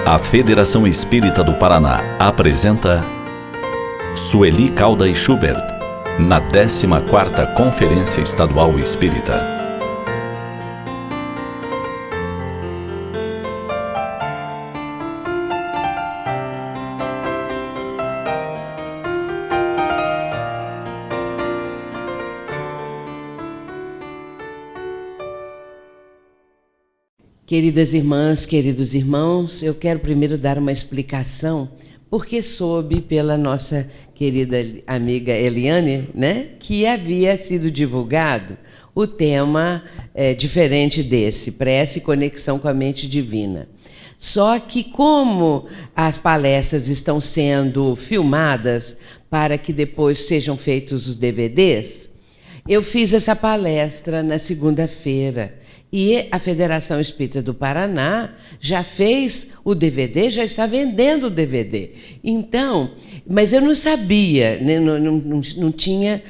A Federação Espírita do Paraná apresenta Sueli Calda e Schubert, na 14ª Conferência Estadual Espírita. Queridas irmãs, queridos irmãos, eu quero primeiro dar uma explicação, porque soube pela nossa querida amiga Eliane, que havia sido divulgado o tema diferente desse, prece e conexão com a mente divina. Só que como as palestras estão sendo filmadas para que depois sejam feitos os DVDs, eu fiz essa palestra na segunda-feira. E a Federação Espírita do Paraná já fez o DVD, já está vendendo o DVD. Então, mas eu não sabia, não tinha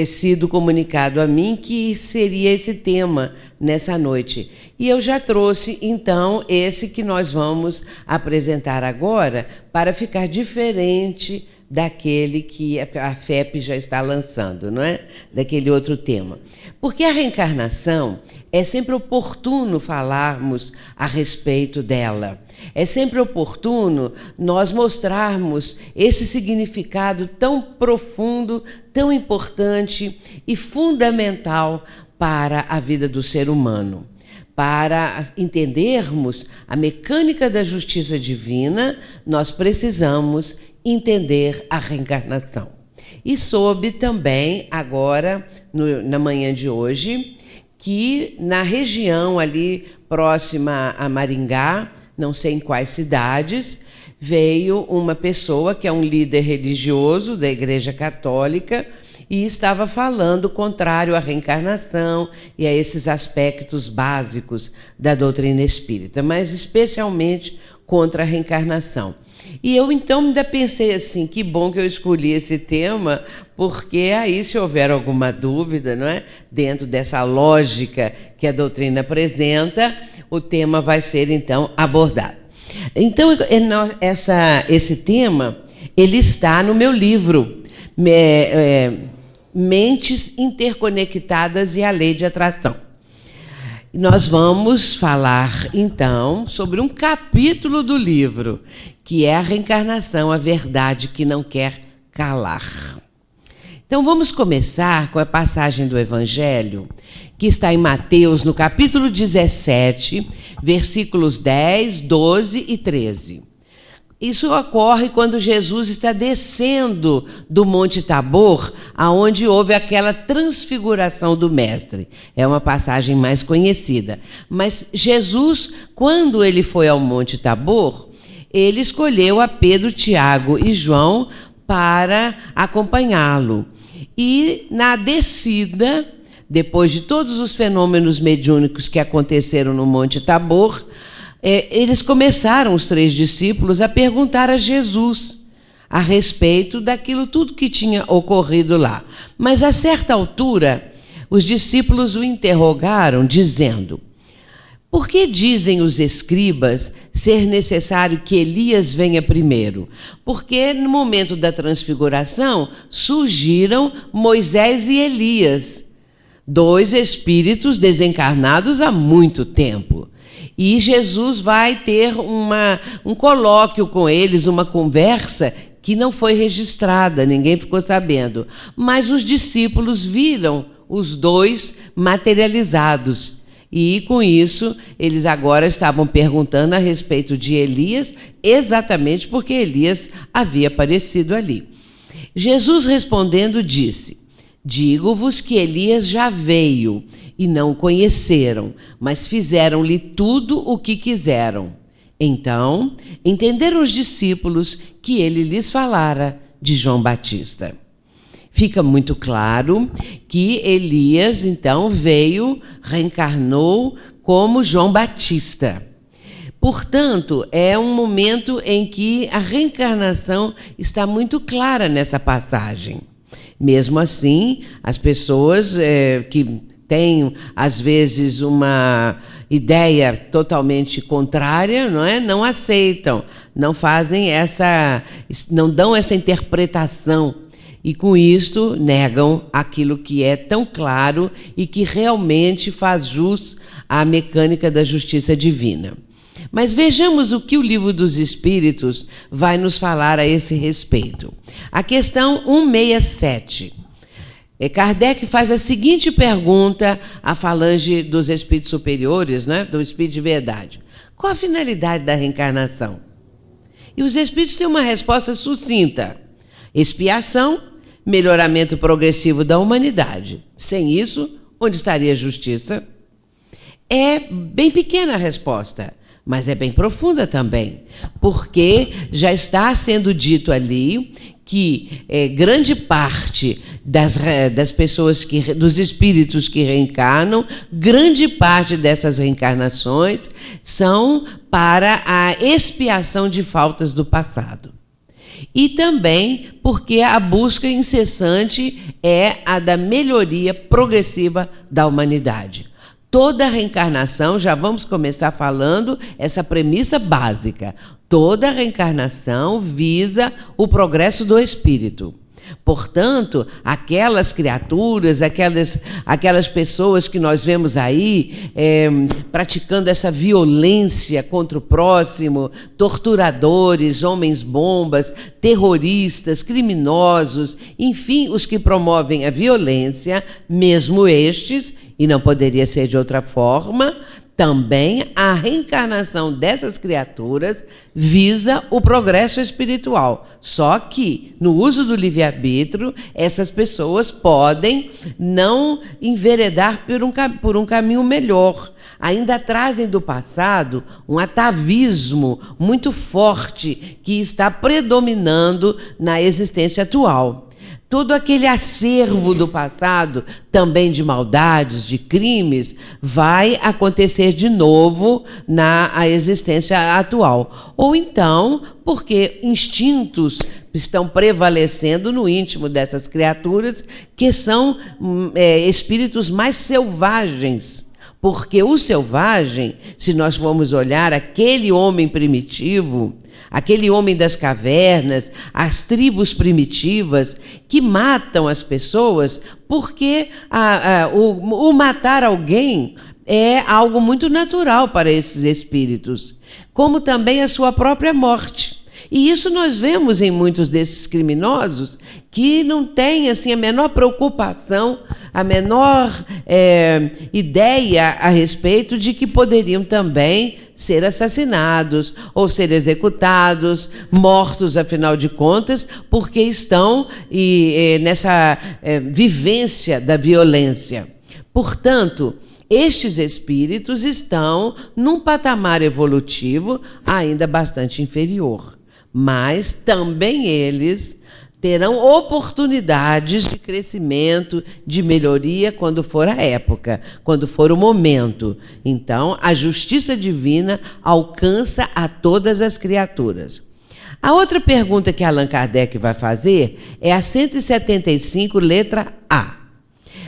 sido comunicado a mim que seria esse tema nessa noite. E eu já trouxe, então, esse que nós vamos apresentar agora para ficar diferente daquele que a FEP já está lançando, não é? Daquele outro tema. Porque a reencarnação é sempre oportuno falarmos a respeito dela. É sempre oportuno nós mostrarmos esse significado tão profundo, tão importante e fundamental para a vida do ser humano. Para entendermos a mecânica da justiça divina, nós precisamos entender a reencarnação. E soube também, agora, na manhã de hoje, que na região ali próxima a Maringá, não sei em quais cidades, veio uma pessoa que é um líder religioso da Igreja Católica e estava falando contrário à reencarnação e a esses aspectos básicos da doutrina espírita, mas especialmente contra a reencarnação. E eu, então, ainda pensei assim, que bom que eu escolhi esse tema, porque aí, se houver alguma dúvida, não é? Dentro dessa lógica que a doutrina apresenta, o tema vai ser, então, abordado. Então, esse tema, ele está no meu livro, Mentes Interconectadas e a Lei de Atração. Nós vamos falar, então, sobre um capítulo do livro, que é a reencarnação, a verdade que não quer calar. Então, vamos começar com a passagem do Evangelho, que está em Mateus, no capítulo 17, versículos 10, 12 e 13. Isso ocorre quando Jesus está descendo do Monte Tabor, aonde houve aquela transfiguração do Mestre. É uma passagem mais conhecida. Mas Jesus, quando ele foi ao Monte Tabor, ele escolheu a Pedro, Tiago e João para acompanhá-lo. E na descida, depois de todos os fenômenos mediúnicos que aconteceram no Monte Tabor, eles começaram, os 3 discípulos, a perguntar a Jesus a respeito daquilo tudo que tinha ocorrido lá. Mas, a certa altura, os discípulos o interrogaram, dizendo: por que dizem os escribas ser necessário que Elias venha primeiro? Porque, no momento da transfiguração, surgiram Moisés e Elias, 2 espíritos desencarnados há muito tempo. E Jesus vai ter um colóquio com eles, uma conversa que não foi registrada, ninguém ficou sabendo. Mas os discípulos viram os 2 materializados. E, com isso, eles agora estavam perguntando a respeito de Elias, exatamente porque Elias havia aparecido ali. Jesus, respondendo, disse: digo-vos que Elias já veio e não o conheceram, mas fizeram-lhe tudo o que quiseram. Então, entenderam os discípulos que ele lhes falara de João Batista. Fica muito claro que Elias, então, reencarnou como João Batista. Portanto, é um momento em que a reencarnação está muito clara nessa passagem. Mesmo assim, as pessoas que têm, às vezes, uma ideia totalmente contrária, não é? Não aceitam, não fazem não dão essa interpretação. E, com isto, negam aquilo que é tão claro e que realmente faz jus à mecânica da justiça divina. Mas vejamos o que o Livro dos Espíritos vai nos falar a esse respeito. A questão 167. Kardec faz a seguinte pergunta à falange dos espíritos superiores, né, do Espírito de Verdade. Qual a finalidade da reencarnação? E os espíritos têm uma resposta sucinta. Expiação, melhoramento progressivo da humanidade. Sem isso, onde estaria a justiça? É bem pequena a resposta, mas é bem profunda também, porque já está sendo dito ali que grande parte das pessoas, dos espíritos que reencarnam, grande parte dessas reencarnações são para a expiação de faltas do passado. E também porque a busca incessante é a da melhoria progressiva da humanidade. Toda reencarnação, já vamos começar falando essa premissa básica, toda reencarnação visa o progresso do espírito. Portanto, aquelas criaturas, aquelas pessoas que nós vemos aí praticando essa violência contra o próximo, torturadores, homens-bombas, terroristas, criminosos, enfim, os que promovem a violência, mesmo estes, e não poderia ser de outra forma, também a reencarnação dessas criaturas visa o progresso espiritual. Só que, no uso do livre-arbítrio, essas pessoas podem não enveredar por um caminho melhor. Ainda trazem do passado um atavismo muito forte que está predominando na existência atual. Todo aquele acervo do passado, também de maldades, de crimes, vai acontecer de novo na existência atual. Ou então, porque instintos estão prevalecendo no íntimo dessas criaturas, que são espíritos mais selvagens. Porque o selvagem, se nós formos olhar aquele homem primitivo, aquele homem das cavernas, as tribos primitivas que matam as pessoas, porque o matar alguém é algo muito natural para esses espíritos, como também a sua própria morte. E isso nós vemos em muitos desses criminosos que não têm assim, a menor preocupação, a menor ideia a respeito de que poderiam também ser assassinados ou ser executados, mortos, afinal de contas, porque estão nessa vivência da violência. Portanto, estes espíritos estão num patamar evolutivo ainda bastante inferior. Mas também eles terão oportunidades de crescimento, de melhoria, quando for a época, quando for o momento. Então, a justiça divina alcança a todas as criaturas. A outra pergunta que Allan Kardec vai fazer é a 175, letra A.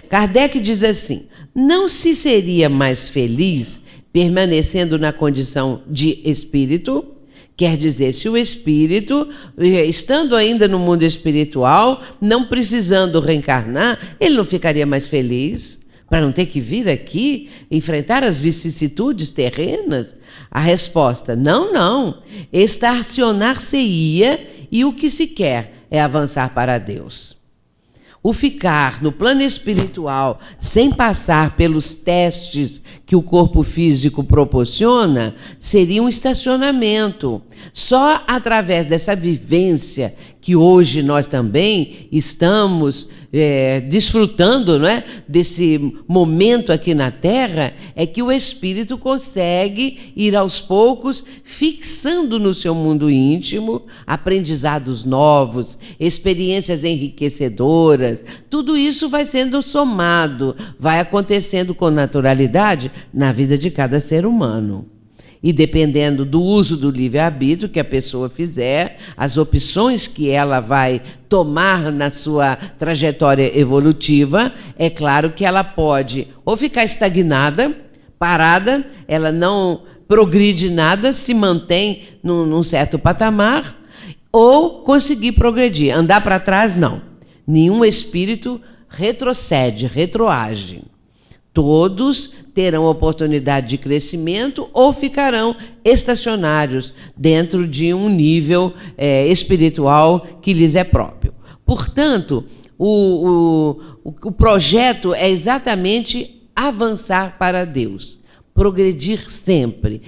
Kardec diz assim: não se seria mais feliz permanecendo na condição de espírito? Quer dizer, se o espírito, estando ainda no mundo espiritual, não precisando reencarnar, ele não ficaria mais feliz para não ter que vir aqui enfrentar as vicissitudes terrenas? A resposta: não. Estacionar-se-ia e o que se quer é avançar para Deus. O ficar no plano espiritual sem passar pelos testes que o corpo físico proporciona seria um estacionamento. Só através dessa vivência que hoje nós também estamos desfrutando, não é, desse momento aqui na Terra, é que o espírito consegue ir aos poucos fixando no seu mundo íntimo aprendizados novos, experiências enriquecedoras. Tudo isso vai sendo somado, vai acontecendo com naturalidade na vida de cada ser humano. E dependendo do uso do livre-arbítrio que a pessoa fizer, as opções que ela vai tomar na sua trajetória evolutiva, é claro que ela pode ou ficar estagnada, parada, ela não progride nada, se mantém num certo patamar, ou conseguir progredir. Andar para trás, não. Nenhum espírito retrocede, retroage. Todos terão oportunidade de crescimento ou ficarão estacionários dentro de um nível espiritual que lhes é próprio. Portanto, o projeto é exatamente avançar para Deus, progredir sempre.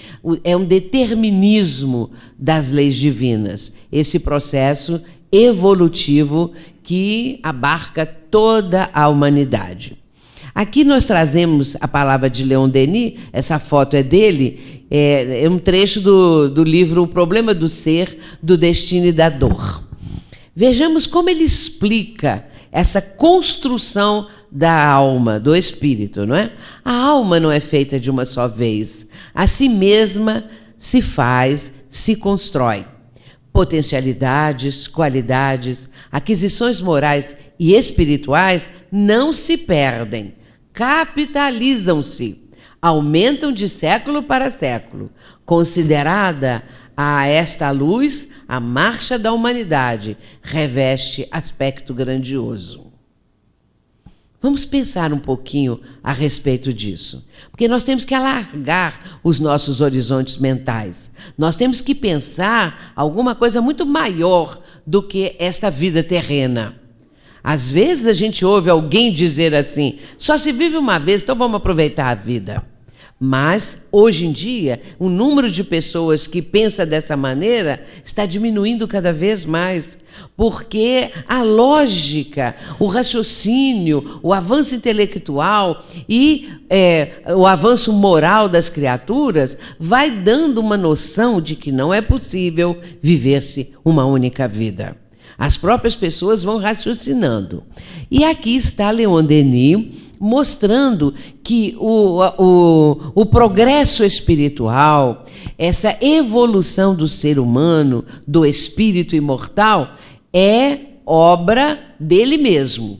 É um determinismo das leis divinas, esse processo evolutivo que abarca toda a humanidade. Aqui nós trazemos a palavra de Leon Denis, essa foto é dele, é um trecho do livro O Problema do Ser, do Destino e da Dor. Vejamos como ele explica essa construção da alma, do espírito, não é? A alma não é feita de uma só vez. A si mesma se faz, se constrói. Potencialidades, qualidades, aquisições morais e espirituais não se perdem, capitalizam-se, aumentam de século para século. Considerada a esta luz, a marcha da humanidade reveste aspecto grandioso. Vamos pensar um pouquinho a respeito disso, porque nós temos que alargar os nossos horizontes mentais. Nós temos que pensar alguma coisa muito maior do que esta vida terrena. Às vezes a gente ouve alguém dizer assim, só se vive uma vez, então vamos aproveitar a vida. Mas, hoje em dia, o número de pessoas que pensa dessa maneira está diminuindo cada vez mais, porque a lógica, o raciocínio, o avanço intelectual e o avanço moral das criaturas vai dando uma noção de que não é possível viver-se uma única vida. As próprias pessoas vão raciocinando. E aqui está Leon Denis mostrando que o progresso espiritual, essa evolução do ser humano, do espírito imortal, é obra dele mesmo.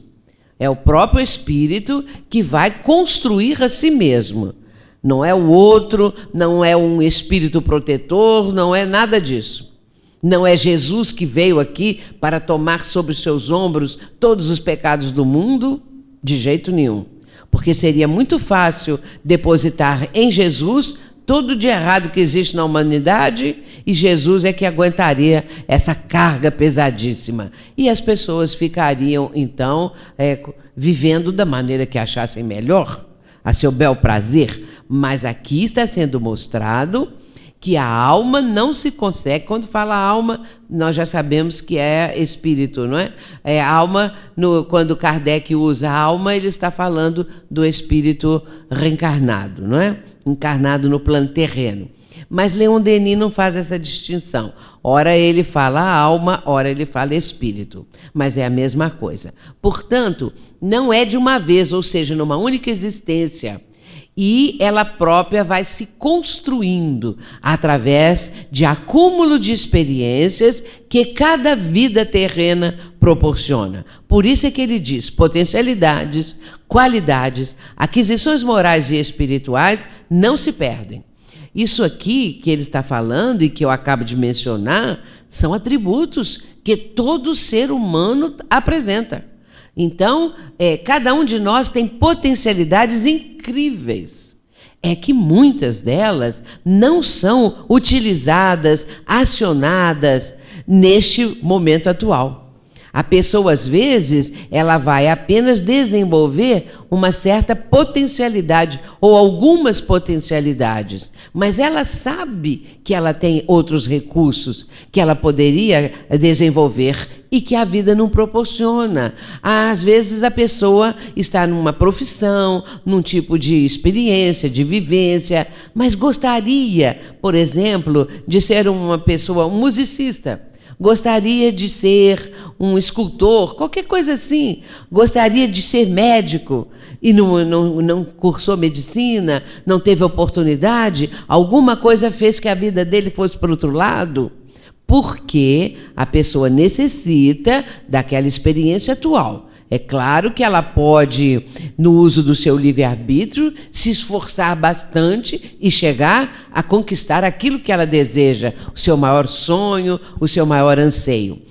É o próprio espírito que vai construir a si mesmo. Não é o outro, não é um espírito protetor, não é nada disso. Não é Jesus que veio aqui para tomar sobre os seus ombros todos os pecados do mundo? De jeito nenhum. Porque seria muito fácil depositar em Jesus tudo de errado que existe na humanidade e Jesus é que aguentaria essa carga pesadíssima. E as pessoas ficariam, então, vivendo da maneira que achassem melhor, a seu bel prazer. Mas aqui está sendo mostrado que a alma não se consegue. Quando fala alma, nós já sabemos que é espírito, não é? Alma, quando Kardec usa alma, ele está falando do espírito reencarnado, não é? Encarnado no plano terreno. Mas Leon Denis não faz essa distinção. Ora ele fala alma, ora ele fala espírito. Mas é a mesma coisa. Portanto, não é de uma vez, ou seja, numa única existência. E ela própria vai se construindo através de acúmulo de experiências que cada vida terrena proporciona. Por isso é que ele diz, potencialidades, qualidades, aquisições morais e espirituais não se perdem. Isso aqui que ele está falando e que eu acabo de mencionar são atributos que todo ser humano apresenta. Então, cada um de nós tem potencialidades incríveis. É que muitas delas não são utilizadas, acionadas neste momento atual. A pessoa, às vezes, ela vai apenas desenvolver uma certa potencialidade ou algumas potencialidades, mas ela sabe que ela tem outros recursos que ela poderia desenvolver e que a vida não proporciona. Às vezes a pessoa está numa profissão, num tipo de experiência, de vivência, mas gostaria, por exemplo, de ser uma pessoa, um musicista. gostaria de ser um escultor, qualquer coisa assim, gostaria de ser médico e não cursou medicina, não teve oportunidade, alguma coisa fez que a vida dele fosse para o outro lado, porque a pessoa necessita daquela experiência atual. É claro que ela pode, no uso do seu livre-arbítrio, se esforçar bastante e chegar a conquistar aquilo que ela deseja, o seu maior sonho, o seu maior anseio.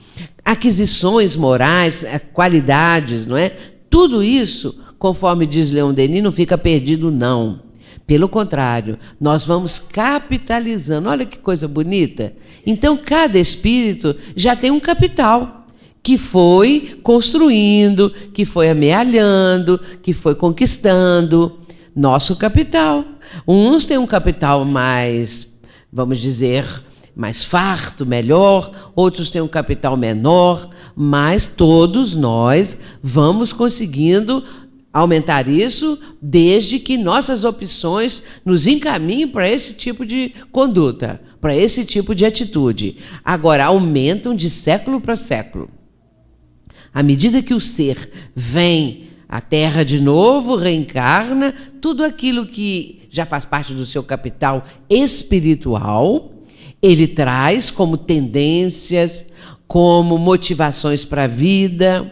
Aquisições morais, qualidades, não é? Tudo isso, conforme diz Leon Denis, não fica perdido, não. Pelo contrário, nós vamos capitalizando. Olha que coisa bonita. Então, cada espírito já tem um capital que foi construindo, que foi amealhando, que foi conquistando. Nosso capital. Uns têm um capital mais, vamos dizer, mais farto, melhor, outros têm um capital menor, mas todos nós vamos conseguindo aumentar isso desde que nossas opções nos encaminhem para esse tipo de conduta, para esse tipo de atitude. Agora, aumentam de século para século. À medida que o ser vem à Terra de novo, reencarna, tudo aquilo que já faz parte do seu capital espiritual, ele traz como tendências, como motivações para a vida,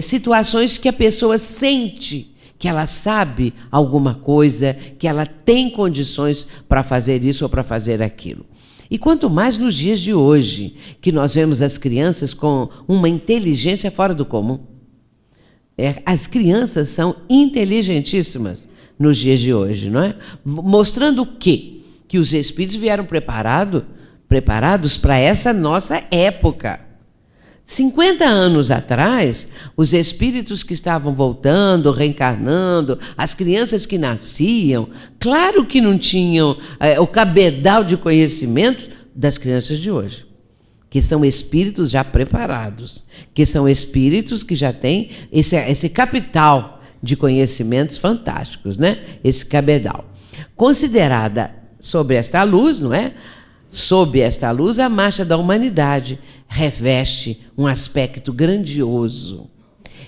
situações que a pessoa sente, que ela sabe alguma coisa, que ela tem condições para fazer isso ou para fazer aquilo. E quanto mais nos dias de hoje, que nós vemos as crianças com uma inteligência fora do comum. As crianças são inteligentíssimas nos dias de hoje, não é? Mostrando o quê? Que os espíritos vieram preparados para essa nossa época. 50 anos atrás, os espíritos que estavam voltando, reencarnando, as crianças que nasciam, claro que não tinham o cabedal de conhecimento das crianças de hoje, que são espíritos já preparados, que são espíritos que já têm esse capital de conhecimentos fantásticos, né? Esse cabedal. Considerada sob esta luz, não é? Sob esta luz, a marcha da humanidade reveste um aspecto grandioso.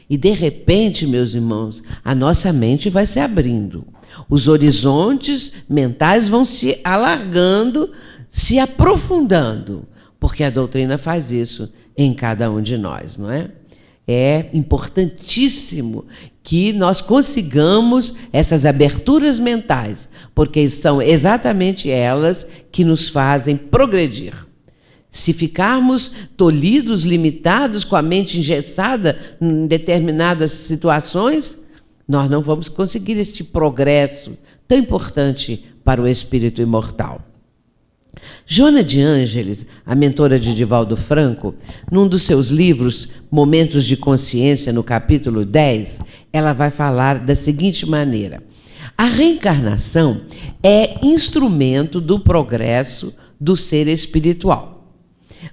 E, de repente, meus irmãos, a nossa mente vai se abrindo. Os horizontes mentais vão se alargando, se aprofundando, porque a doutrina faz isso em cada um de nós, não é? É importantíssimo que nós consigamos essas aberturas mentais, porque são exatamente elas que nos fazem progredir. Se ficarmos tolhidos, limitados, com a mente engessada em determinadas situações, nós não vamos conseguir este progresso tão importante para o espírito imortal. Joana de Ângeles, a mentora de Divaldo Franco, num dos seus livros, Momentos de Consciência, no capítulo 10, ela vai falar da seguinte maneira: a reencarnação é instrumento do progresso do ser espiritual.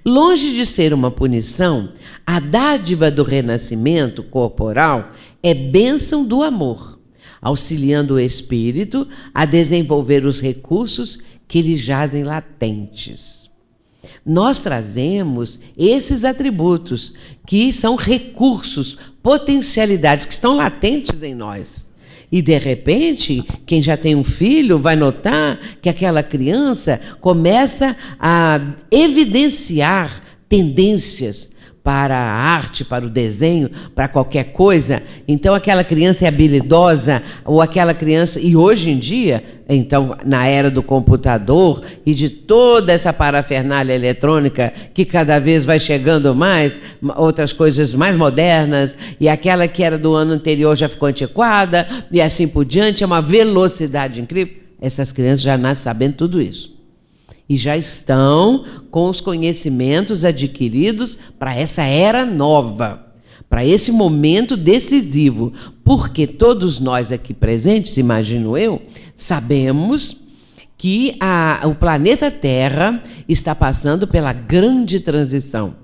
Longe de ser uma punição, a dádiva do renascimento corporal é bênção do amor, auxiliando o espírito a desenvolver os recursos que lhe jazem latentes. Nós trazemos esses atributos, que são recursos, potencialidades que estão latentes em nós. E, de repente, quem já tem um filho vai notar que aquela criança começa a evidenciar tendências para a arte, para o desenho, para qualquer coisa. Então, aquela criança é habilidosa, ou aquela criança... E hoje em dia, então, na era do computador e de toda essa parafernália eletrônica que cada vez vai chegando mais, outras coisas mais modernas, e aquela que era do ano anterior já ficou antiquada, e assim por diante, é uma velocidade incrível. Essas crianças já nascem sabendo tudo isso. E já estão com os conhecimentos adquiridos para essa era nova, para esse momento decisivo, porque todos nós aqui presentes, imagino eu, sabemos que o planeta Terra está passando pela grande transição.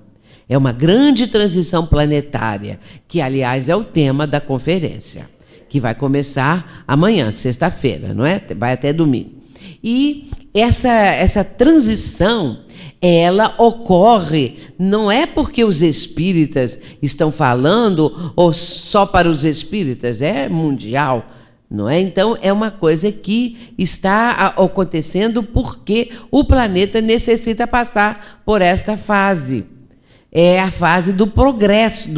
É uma grande transição planetária, que, aliás, é o tema da conferência, que vai começar amanhã, sexta-feira, não é? Vai até domingo. E essa transição, ela ocorre, não é porque os espíritas estão falando ou só para os espíritas, é mundial, não é? Então, é uma coisa que está acontecendo porque o planeta necessita passar por esta fase. É a fase do progresso,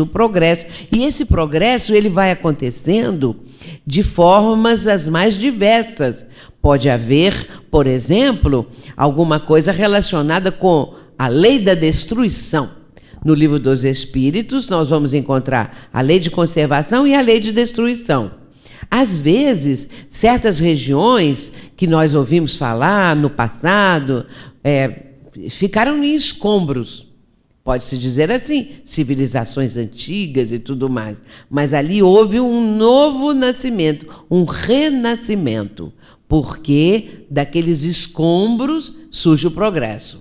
E esse progresso ele vai acontecendo de formas as mais diversas. Pode haver, por exemplo, alguma coisa relacionada com a lei da destruição. No Livro dos Espíritos, nós vamos encontrar a lei de conservação e a lei de destruição. Às vezes, certas regiões que nós ouvimos falar no passado ficaram em escombros. Pode-se dizer assim, civilizações antigas e tudo mais. Mas ali houve um novo nascimento, um renascimento, porque daqueles escombros surge o progresso.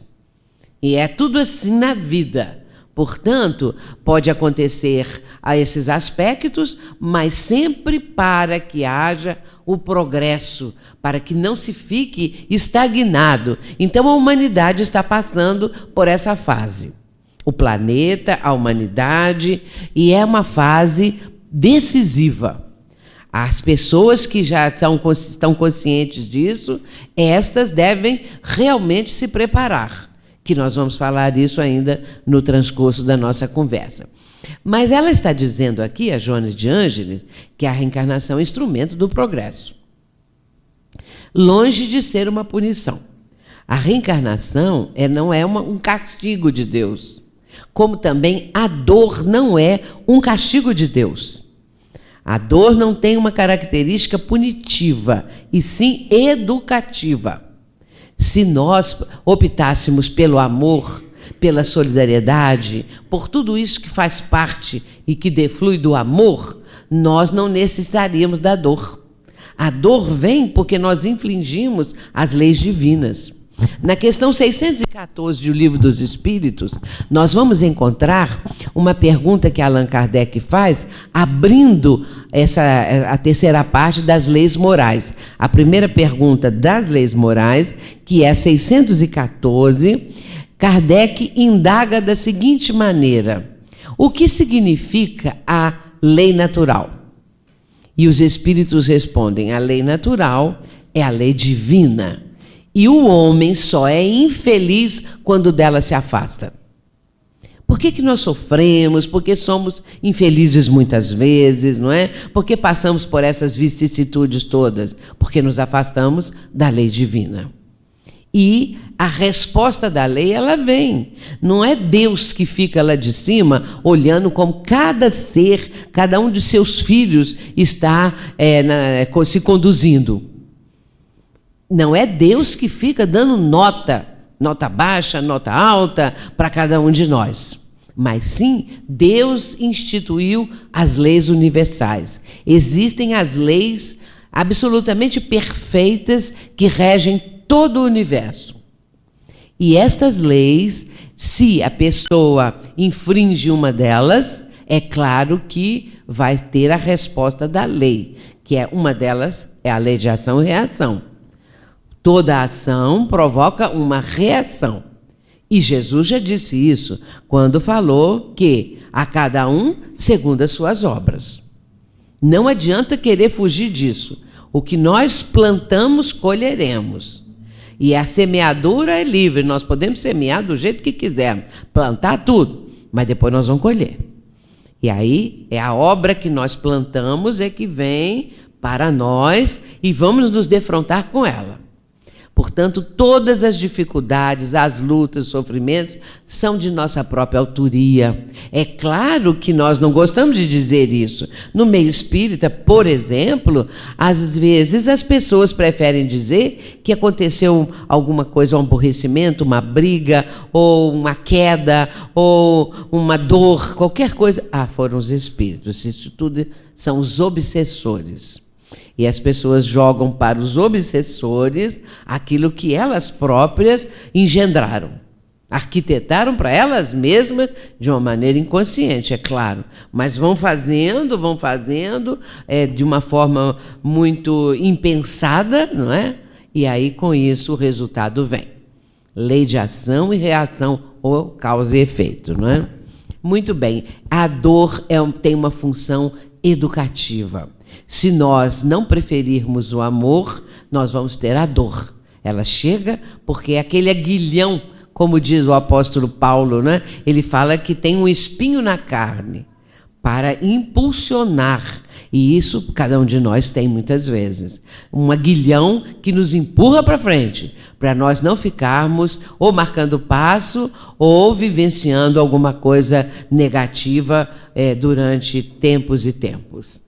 E é tudo assim na vida. Portanto, pode acontecer a esses aspectos, mas sempre para que haja o progresso, para que não se fique estagnado. Então, a humanidade está passando por essa fase. O planeta, a humanidade, e é uma fase decisiva. As pessoas que já estão conscientes disso, estas devem realmente se preparar, que nós vamos falar isso ainda no transcurso da nossa conversa. Mas ela está dizendo aqui, a Joana de Ângeles, que a reencarnação é instrumento do progresso, longe de ser uma punição. A reencarnação não é um castigo de Deus, como também a dor não é um castigo de Deus. A dor não tem uma característica punitiva, e sim educativa. Se nós optássemos pelo amor, pela solidariedade, por tudo isso que faz parte e que deflui do amor, nós não necessitaríamos da dor. A dor vem porque nós infringimos as leis divinas. Na questão 614 do Livro dos Espíritos, nós vamos encontrar uma pergunta que Allan Kardec faz, abrindo a terceira parte das leis morais. A primeira pergunta das leis morais, que é 614, Kardec indaga da seguinte maneira: o que significa a lei natural? E os espíritos respondem: a lei natural é a lei divina. E o homem só é infeliz quando dela se afasta. Por que nós sofremos? Porque somos infelizes muitas vezes, não é? Porque passamos por essas vicissitudes todas? Porque nos afastamos da lei divina. E a resposta da lei, ela vem. Não é Deus que fica lá de cima olhando como cada ser, cada um de seus filhos está se conduzindo. Não é Deus que fica dando nota baixa, nota alta para cada um de nós. Mas sim, Deus instituiu as leis universais. Existem as leis absolutamente perfeitas que regem todo o universo. E estas leis, se a pessoa infringe uma delas, é claro que vai ter a resposta da lei, que é uma delas é a lei de ação e reação. Toda ação provoca uma reação. E Jesus já disse isso quando falou que a cada um segundo as suas obras. Não adianta querer fugir disso. O que nós plantamos, colheremos. E a semeadura é livre. Nós podemos semear do jeito que quisermos, plantar tudo, mas depois nós vamos colher. E aí é a obra que nós plantamos é que vem para nós e vamos nos defrontar com ela. Portanto, todas as dificuldades, as lutas, os sofrimentos são de nossa própria autoria. É claro que nós não gostamos de dizer isso. No meio espírita, por exemplo, às vezes as pessoas preferem dizer que aconteceu alguma coisa, um aborrecimento, uma briga, ou uma queda, ou uma dor, qualquer coisa. Foram os espíritos. Isso tudo são os obsessores. E as pessoas jogam para os obsessores aquilo que elas próprias engendraram, arquitetaram para elas mesmas de uma maneira inconsciente, é claro, mas vão fazendo de uma forma muito impensada, não é? E aí com isso o resultado vem. Lei de ação e reação, ou causa e efeito, não é? Muito bem. A dor tem uma função educativa. Se nós não preferirmos o amor, nós vamos ter a dor. Ela chega porque é aquele aguilhão, como diz o apóstolo Paulo, né? Ele fala que tem um espinho na carne para impulsionar. E isso cada um de nós tem muitas vezes. Um aguilhão que nos empurra para frente, para nós não ficarmos ou marcando passo ou vivenciando alguma coisa negativa durante tempos e tempos.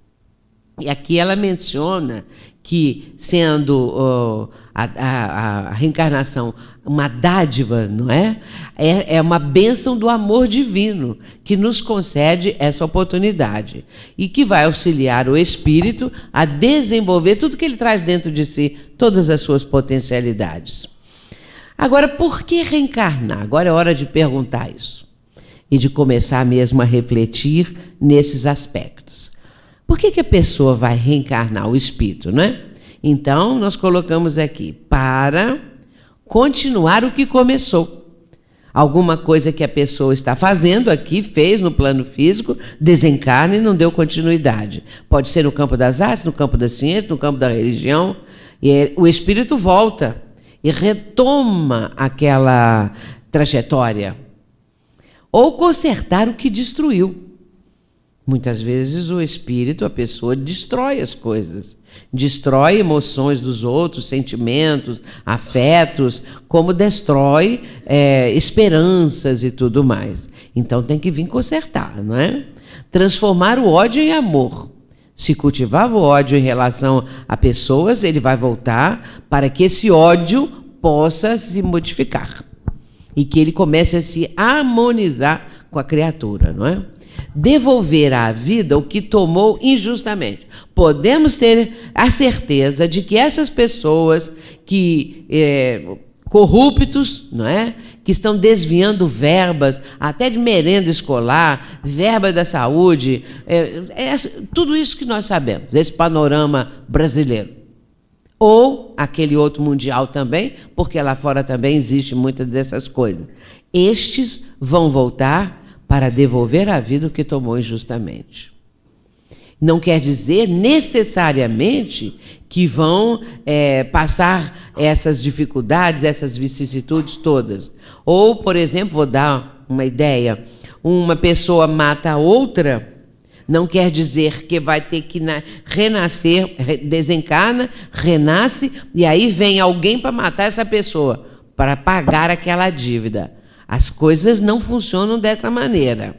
E aqui ela menciona que, sendo a reencarnação uma dádiva, não é? É uma bênção do amor divino que nos concede essa oportunidade e que vai auxiliar o espírito a desenvolver tudo que ele traz dentro de si, todas as suas potencialidades. Agora, por que reencarnar? Agora é hora de perguntar isso e de começar mesmo a refletir nesses aspectos. Por que a pessoa vai reencarnar, o espírito, né? Então, nós colocamos aqui, para continuar o que começou. Alguma coisa que a pessoa está fazendo aqui, fez no plano físico, desencarna e não deu continuidade. Pode ser no campo das artes, no campo da ciência, no campo da religião. E o espírito volta e retoma aquela trajetória. Ou consertar o que destruiu. Muitas vezes o espírito, a pessoa, destrói as coisas. Destrói emoções dos outros, sentimentos, afetos, como destrói esperanças e tudo mais. Então tem que vir consertar, não é? Transformar o ódio em amor. Se cultivava o ódio em relação a pessoas, ele vai voltar para que esse ódio possa se modificar. E que ele comece a se harmonizar com a criatura, não é? Devolver à vida o que tomou injustamente. Podemos ter a certeza de que essas pessoas que corruptos, não é? Que estão desviando verbas, até de merenda escolar, verba da saúde, tudo isso que nós sabemos, esse panorama brasileiro. Ou aquele outro mundial também, porque lá fora também existe muitas dessas coisas. Estes vão voltar para devolver à vida o que tomou injustamente. Não quer dizer necessariamente que vão passar essas dificuldades, essas vicissitudes todas. Ou, por exemplo, vou dar uma ideia, uma pessoa mata a outra, não quer dizer que vai ter que renascer, desencarna, renasce, e aí vem alguém para matar essa pessoa, para pagar aquela dívida. As coisas não funcionam dessa maneira.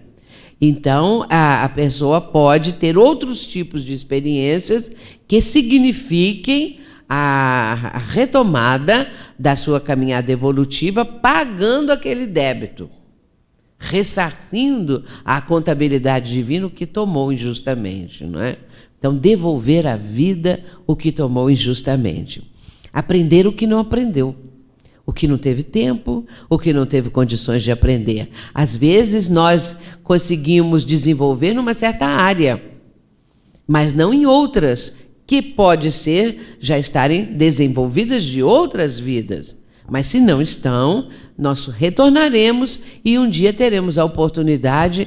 Então, a pessoa pode ter outros tipos de experiências que signifiquem a retomada da sua caminhada evolutiva, pagando aquele débito, ressarcindo a contabilidade divina o que tomou injustamente, não é? Então, devolver à vida o que tomou injustamente. Aprender o que não aprendeu. O que não teve tempo, o que não teve condições de aprender. Às vezes, nós conseguimos desenvolver numa certa área, mas não em outras, que pode ser já estarem desenvolvidas de outras vidas. Mas se não estão, nós retornaremos e um dia teremos a oportunidade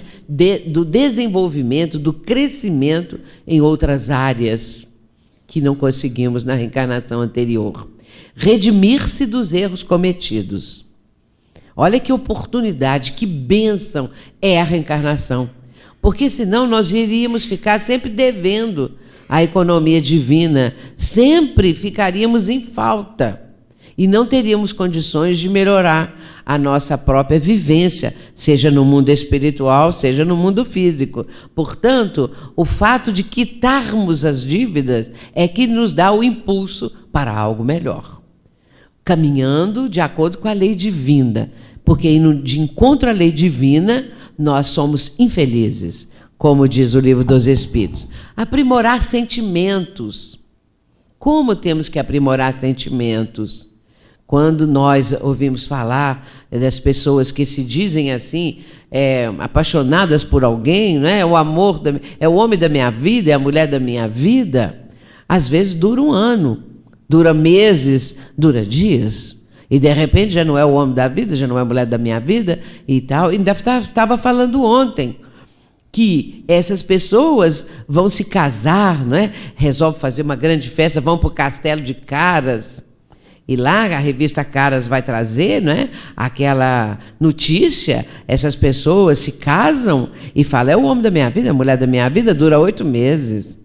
do desenvolvimento, do crescimento em outras áreas que não conseguimos na reencarnação anterior. Redimir-se dos erros cometidos. Olha que oportunidade, que bênção é a reencarnação. Porque senão nós iríamos ficar sempre devendo a economia divina, sempre ficaríamos em falta e não teríamos condições de melhorar a nossa própria vivência, seja no mundo espiritual, seja no mundo físico. Portanto, o fato de quitarmos as dívidas é que nos dá o impulso para algo melhor. Caminhando de acordo com a lei divina, porque de encontro à lei divina, nós somos infelizes, como diz o Livro dos Espíritos. Aprimorar sentimentos. Como temos que aprimorar sentimentos? Quando nós ouvimos falar das pessoas que se dizem assim, apaixonadas por alguém, né? O amor, é o homem da minha vida, é a mulher da minha vida, às vezes dura um ano, dura meses, dura dias. E de repente já não é o homem da vida, já não é a mulher da minha vida e tal. Ainda estava falando ontem que essas pessoas vão se casar, não é? Resolvem fazer uma grande festa, vão para o Castelo de Caras. E lá a revista Caras vai trazer, não é? Aquela notícia, essas pessoas se casam e falam, é o homem da minha vida, a mulher da minha vida, dura 8 meses,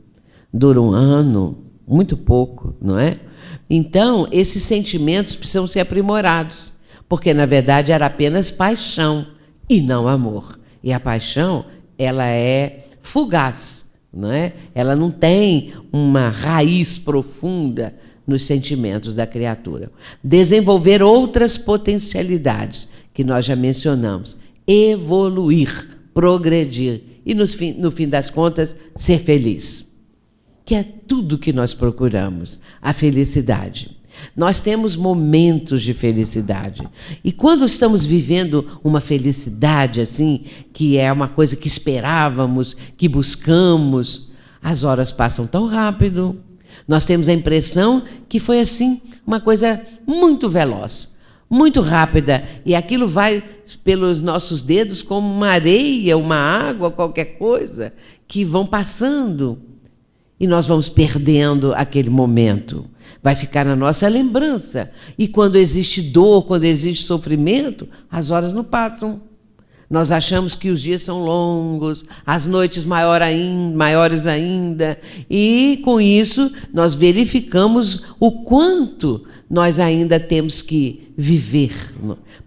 dura 1 ano, muito pouco, não é? Então, esses sentimentos precisam ser aprimorados, porque, na verdade, era apenas paixão e não amor. E a paixão, ela é fugaz, não é? Ela não tem uma raiz profunda nos sentimentos da criatura. Desenvolver outras potencialidades, que nós já mencionamos. Evoluir, progredir e, no fim das contas, ser feliz. Que é tudo que nós procuramos, a felicidade. Nós temos momentos de felicidade. E quando estamos vivendo uma felicidade assim, que é uma coisa que esperávamos, que buscamos, as horas passam tão rápido. Nós temos a impressão que foi assim, uma coisa muito veloz, muito rápida, e aquilo vai pelos nossos dedos como uma areia, uma água, qualquer coisa, que vão passando, e nós vamos perdendo aquele momento. Vai ficar na nossa lembrança. E quando existe dor, quando existe sofrimento, as horas não passam. Nós achamos que os dias são longos, as noites maiores ainda, e com isso nós verificamos o quanto nós ainda temos que viver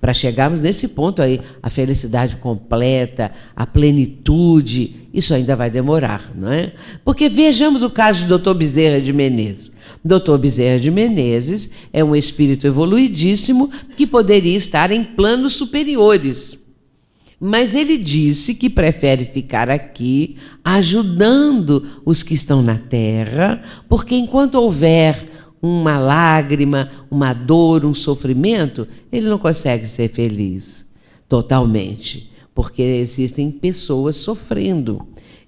para chegarmos nesse ponto aí, a felicidade completa, a plenitude. Isso ainda vai demorar, não é? Porque vejamos o caso do Dr. Bezerra de Menezes. Dr. Bezerra de Menezes é um espírito evoluidíssimo que poderia estar em planos superiores. Mas ele disse que prefere ficar aqui ajudando os que estão na Terra, porque enquanto houver uma lágrima, uma dor, um sofrimento, ele não consegue ser feliz totalmente, porque existem pessoas sofrendo.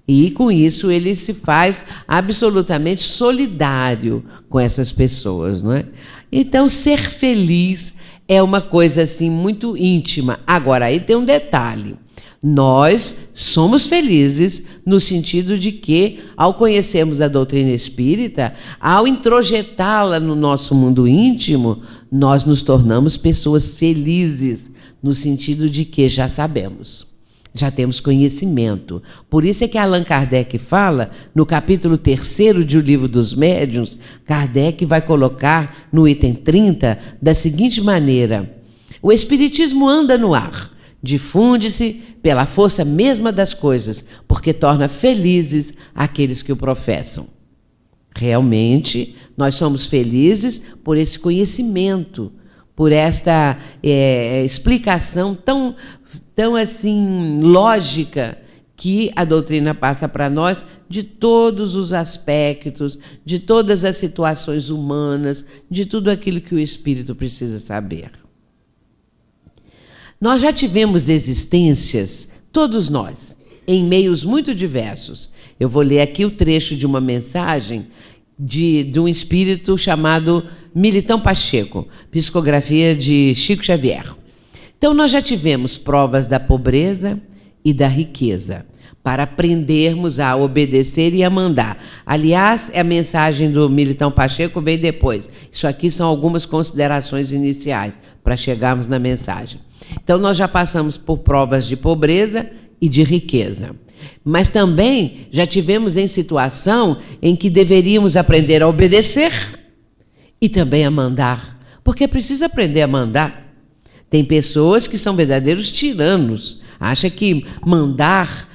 E, com isso, ele se faz absolutamente solidário com essas pessoas, não é? Então, ser feliz é uma coisa assim muito íntima. Agora, aí tem um detalhe. Nós somos felizes no sentido de que, ao conhecermos a doutrina espírita, ao introjetá-la no nosso mundo íntimo, nós nos tornamos pessoas felizes, no sentido de que já sabemos, já temos conhecimento. Por isso é que Allan Kardec fala, no capítulo 3º de O Livro dos Médiuns, Kardec vai colocar no item 30 da seguinte maneira: o Espiritismo anda no ar, difunde-se pela força mesma das coisas, porque torna felizes aqueles que o professam. Realmente, nós somos felizes por esse conhecimento, por esta explicação tão assim lógica que a doutrina passa para nós de todos os aspectos, de todas as situações humanas, de tudo aquilo que o espírito precisa saber. Nós já tivemos existências, todos nós, em meios muito diversos. Eu vou ler aqui o trecho de uma mensagem de um espírito chamado Militão Pacheco, psicografia de Chico Xavier. Então, nós já tivemos provas da pobreza e da riqueza, para aprendermos a obedecer e a mandar. Aliás, a mensagem do Militão Pacheco veio depois. Isso aqui são algumas considerações iniciais, para chegarmos na mensagem. Então, nós já passamos por provas de pobreza e de riqueza. Mas também já tivemos em situação em que deveríamos aprender a obedecer e também a mandar, porque é preciso aprender a mandar. Tem pessoas que são verdadeiros tiranos, acham que mandar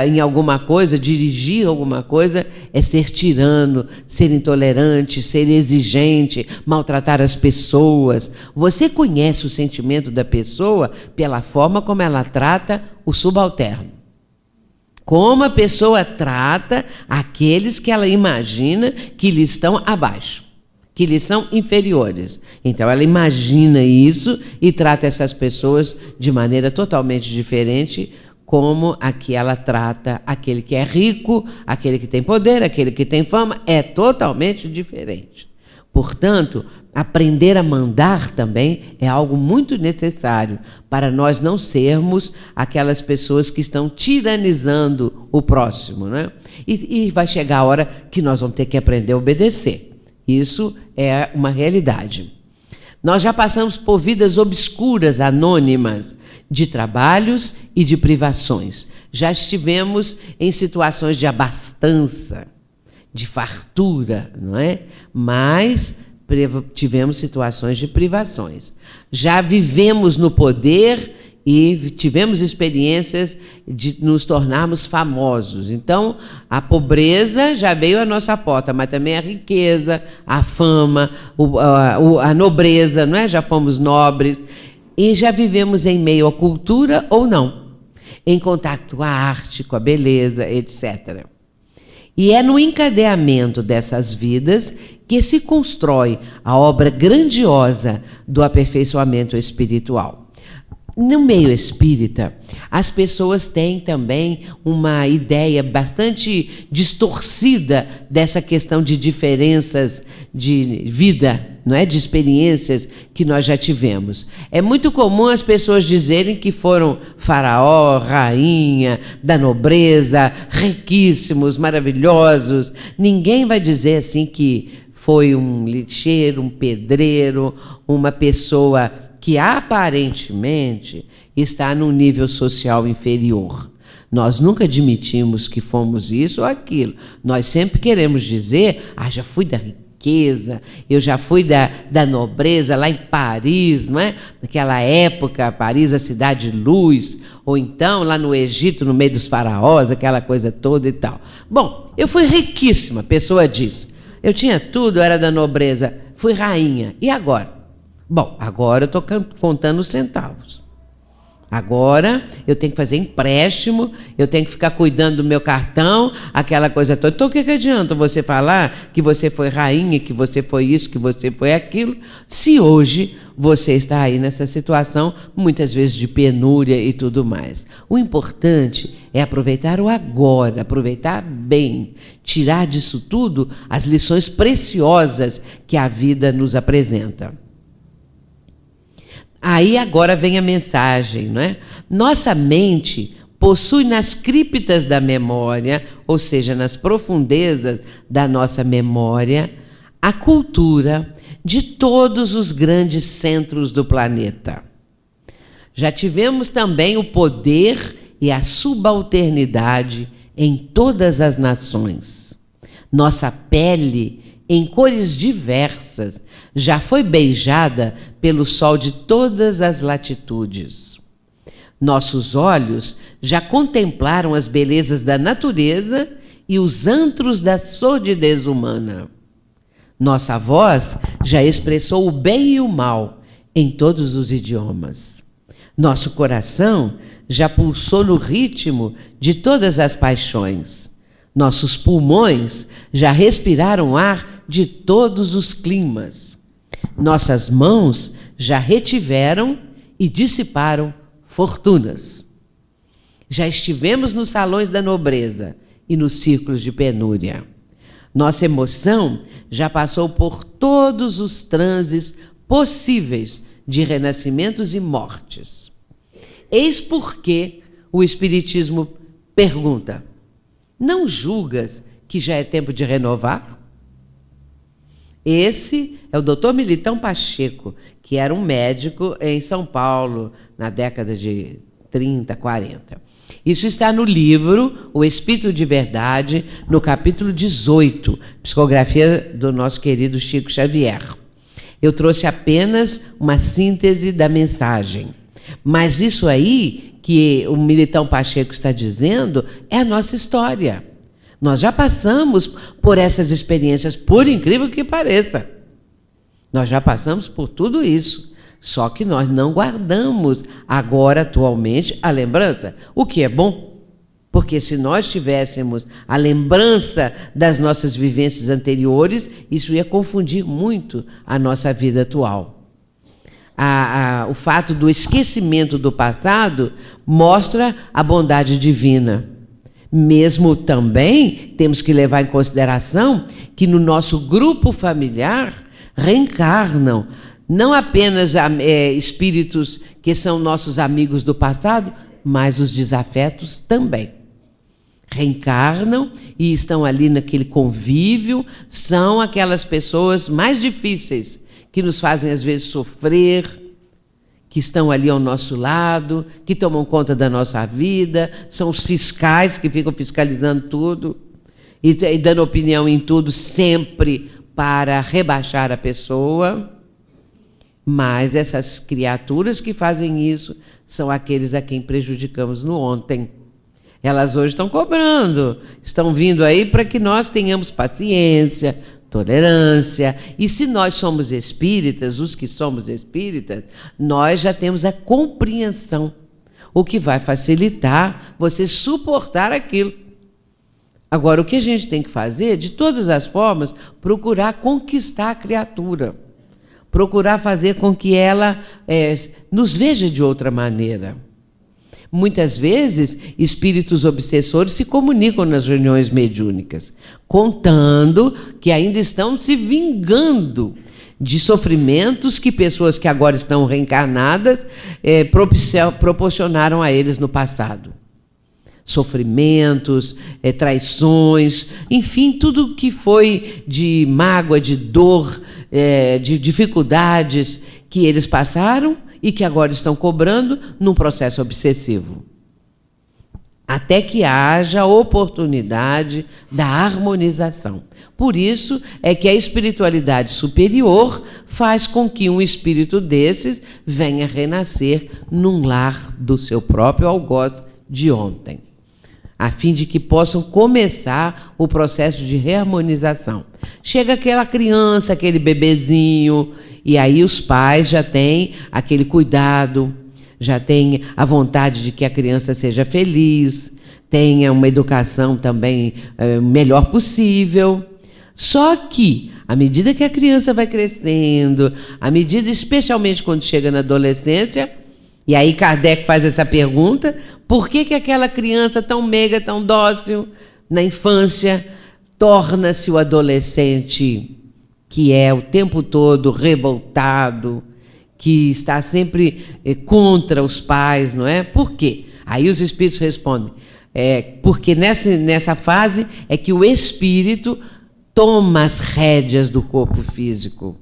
em alguma coisa, dirigir alguma coisa, é ser tirano, ser intolerante, ser exigente, maltratar as pessoas. Você conhece o sentimento da pessoa pela forma como ela trata o subalterno. Como a pessoa trata aqueles que ela imagina que lhe estão abaixo, que lhe são inferiores. Então, ela imagina isso e trata essas pessoas de maneira totalmente diferente, como a que ela trata aquele que é rico, aquele que tem poder, aquele que tem fama, é totalmente diferente. Portanto, aprender a mandar também é algo muito necessário para nós não sermos aquelas pessoas que estão tiranizando o próximo, né? E vai chegar a hora que nós vamos ter que aprender a obedecer. Isso é uma realidade. Nós já passamos por vidas obscuras, anônimas, de trabalhos e de privações. Já estivemos em situações de abastança, de fartura, não é? Mas tivemos situações de privações. Já vivemos no poder e tivemos experiências de nos tornarmos famosos. Então, a pobreza já veio à nossa porta, mas também a riqueza, a fama, a nobreza, não é? Já fomos nobres e já vivemos em meio à cultura ou não, em contato com a arte, com a beleza, etc. E é no encadeamento dessas vidas que se constrói a obra grandiosa do aperfeiçoamento espiritual. No meio espírita, as pessoas têm também uma ideia bastante distorcida dessa questão de diferenças de vida, não é? De experiências que nós já tivemos. É muito comum as pessoas dizerem que foram faraó, rainha, da nobreza, riquíssimos, maravilhosos. Ninguém vai dizer assim que foi um lixeiro, um pedreiro, uma pessoa que aparentemente está num nível social inferior. Nós nunca admitimos que fomos isso ou aquilo. Nós sempre queremos dizer, já fui da riqueza, eu já fui da nobreza lá em Paris, não é? Naquela época, Paris, a cidade de luz, ou então lá no Egito, no meio dos faraós, aquela coisa toda e tal. Bom, eu fui riquíssima, a pessoa diz. Eu tinha tudo, eu era da nobreza, fui rainha. E agora? Bom, agora eu estou contando os centavos. Agora eu tenho que fazer empréstimo, eu tenho que ficar cuidando do meu cartão, aquela coisa toda. Então o que adianta você falar que você foi rainha, que você foi isso, que você foi aquilo, se hoje você está aí nessa situação, muitas vezes de penúria e tudo mais. O importante é aproveitar o agora, aproveitar bem, tirar disso tudo as lições preciosas que a vida nos apresenta. Aí agora vem a mensagem, não é? Nossa mente possui nas criptas da memória, ou seja, nas profundezas da nossa memória, a cultura de todos os grandes centros do planeta. Já tivemos também o poder e a subalternidade em todas as nações. Nossa pele, em cores diversas, já foi beijada pelo sol de todas as latitudes. Nossos olhos já contemplaram as belezas da natureza e os antros da sordidez humana. Nossa voz já expressou o bem e o mal em todos os idiomas. Nosso coração já pulsou no ritmo de todas as paixões. Nossos pulmões já respiraram ar de todos os climas. Nossas mãos já retiveram e dissiparam fortunas. Já estivemos nos salões da nobreza e nos círculos de penúria. Nossa emoção já passou por todos os transes possíveis de renascimentos e mortes. Eis porque o Espiritismo pergunta: não julgas que já é tempo de renovar? Esse é o Dr. Militão Pacheco, que era um médico em São Paulo, na década de 30, 40. Isso está no livro O Espírito de Verdade, no capítulo 18, psicografia do nosso querido Chico Xavier. Eu trouxe apenas uma síntese da mensagem. Mas isso aí que o Militão Pacheco está dizendo é a nossa história. Nós já passamos por essas experiências, por incrível que pareça. Nós já passamos por tudo isso. Só que nós não guardamos agora, atualmente, a lembrança, o que é bom. Porque se nós tivéssemos a lembrança das nossas vivências anteriores, isso ia confundir muito a nossa vida atual. O fato do esquecimento do passado mostra a bondade divina. Mesmo também temos que levar em consideração que no nosso grupo familiar reencarnam não apenas espíritos que são nossos amigos do passado, mas os desafetos também. Reencarnam e estão ali naquele convívio, são aquelas pessoas mais difíceis, que nos fazem às vezes sofrer, que estão ali ao nosso lado, que tomam conta da nossa vida, são os fiscais que ficam fiscalizando tudo e dando opinião em tudo, sempre para rebaixar a pessoa. Mas essas criaturas que fazem isso são aqueles a quem prejudicamos no ontem. Elas hoje estão cobrando, estão vindo aí para que nós tenhamos paciência, tolerância. E se nós somos espíritas, os que somos espíritas, nós já temos a compreensão, o que vai facilitar você suportar aquilo. Agora, o que a gente tem que fazer, de todas as formas, procurar conquistar a criatura, procurar fazer com que ela nos veja de outra maneira. Muitas vezes, espíritos obsessores se comunicam nas reuniões mediúnicas, contando que ainda estão se vingando de sofrimentos que pessoas que agora estão reencarnadas proporcionaram a eles no passado. Sofrimentos, traições, enfim, tudo que foi de mágoa, de dor, de dificuldades que eles passaram e que agora estão cobrando num processo obsessivo. Até que haja oportunidade da harmonização. Por isso é que a espiritualidade superior faz com que um espírito desses venha renascer num lar do seu próprio algoz de ontem, a fim de que possam começar o processo de reharmonização. Chega aquela criança, aquele bebezinho, e aí os pais já têm aquele cuidado, já têm a vontade de que a criança seja feliz, tenha uma educação também melhor possível. Só que, à medida que a criança vai crescendo, à medida, especialmente quando chega na adolescência, e aí Kardec faz essa pergunta, por que aquela criança tão meiga, tão dócil, na infância, torna-se o adolescente que é o tempo todo revoltado, que está sempre contra os pais, não é? Por quê? Aí os espíritos respondem, porque nessa fase é que o espírito toma as rédeas do corpo físico.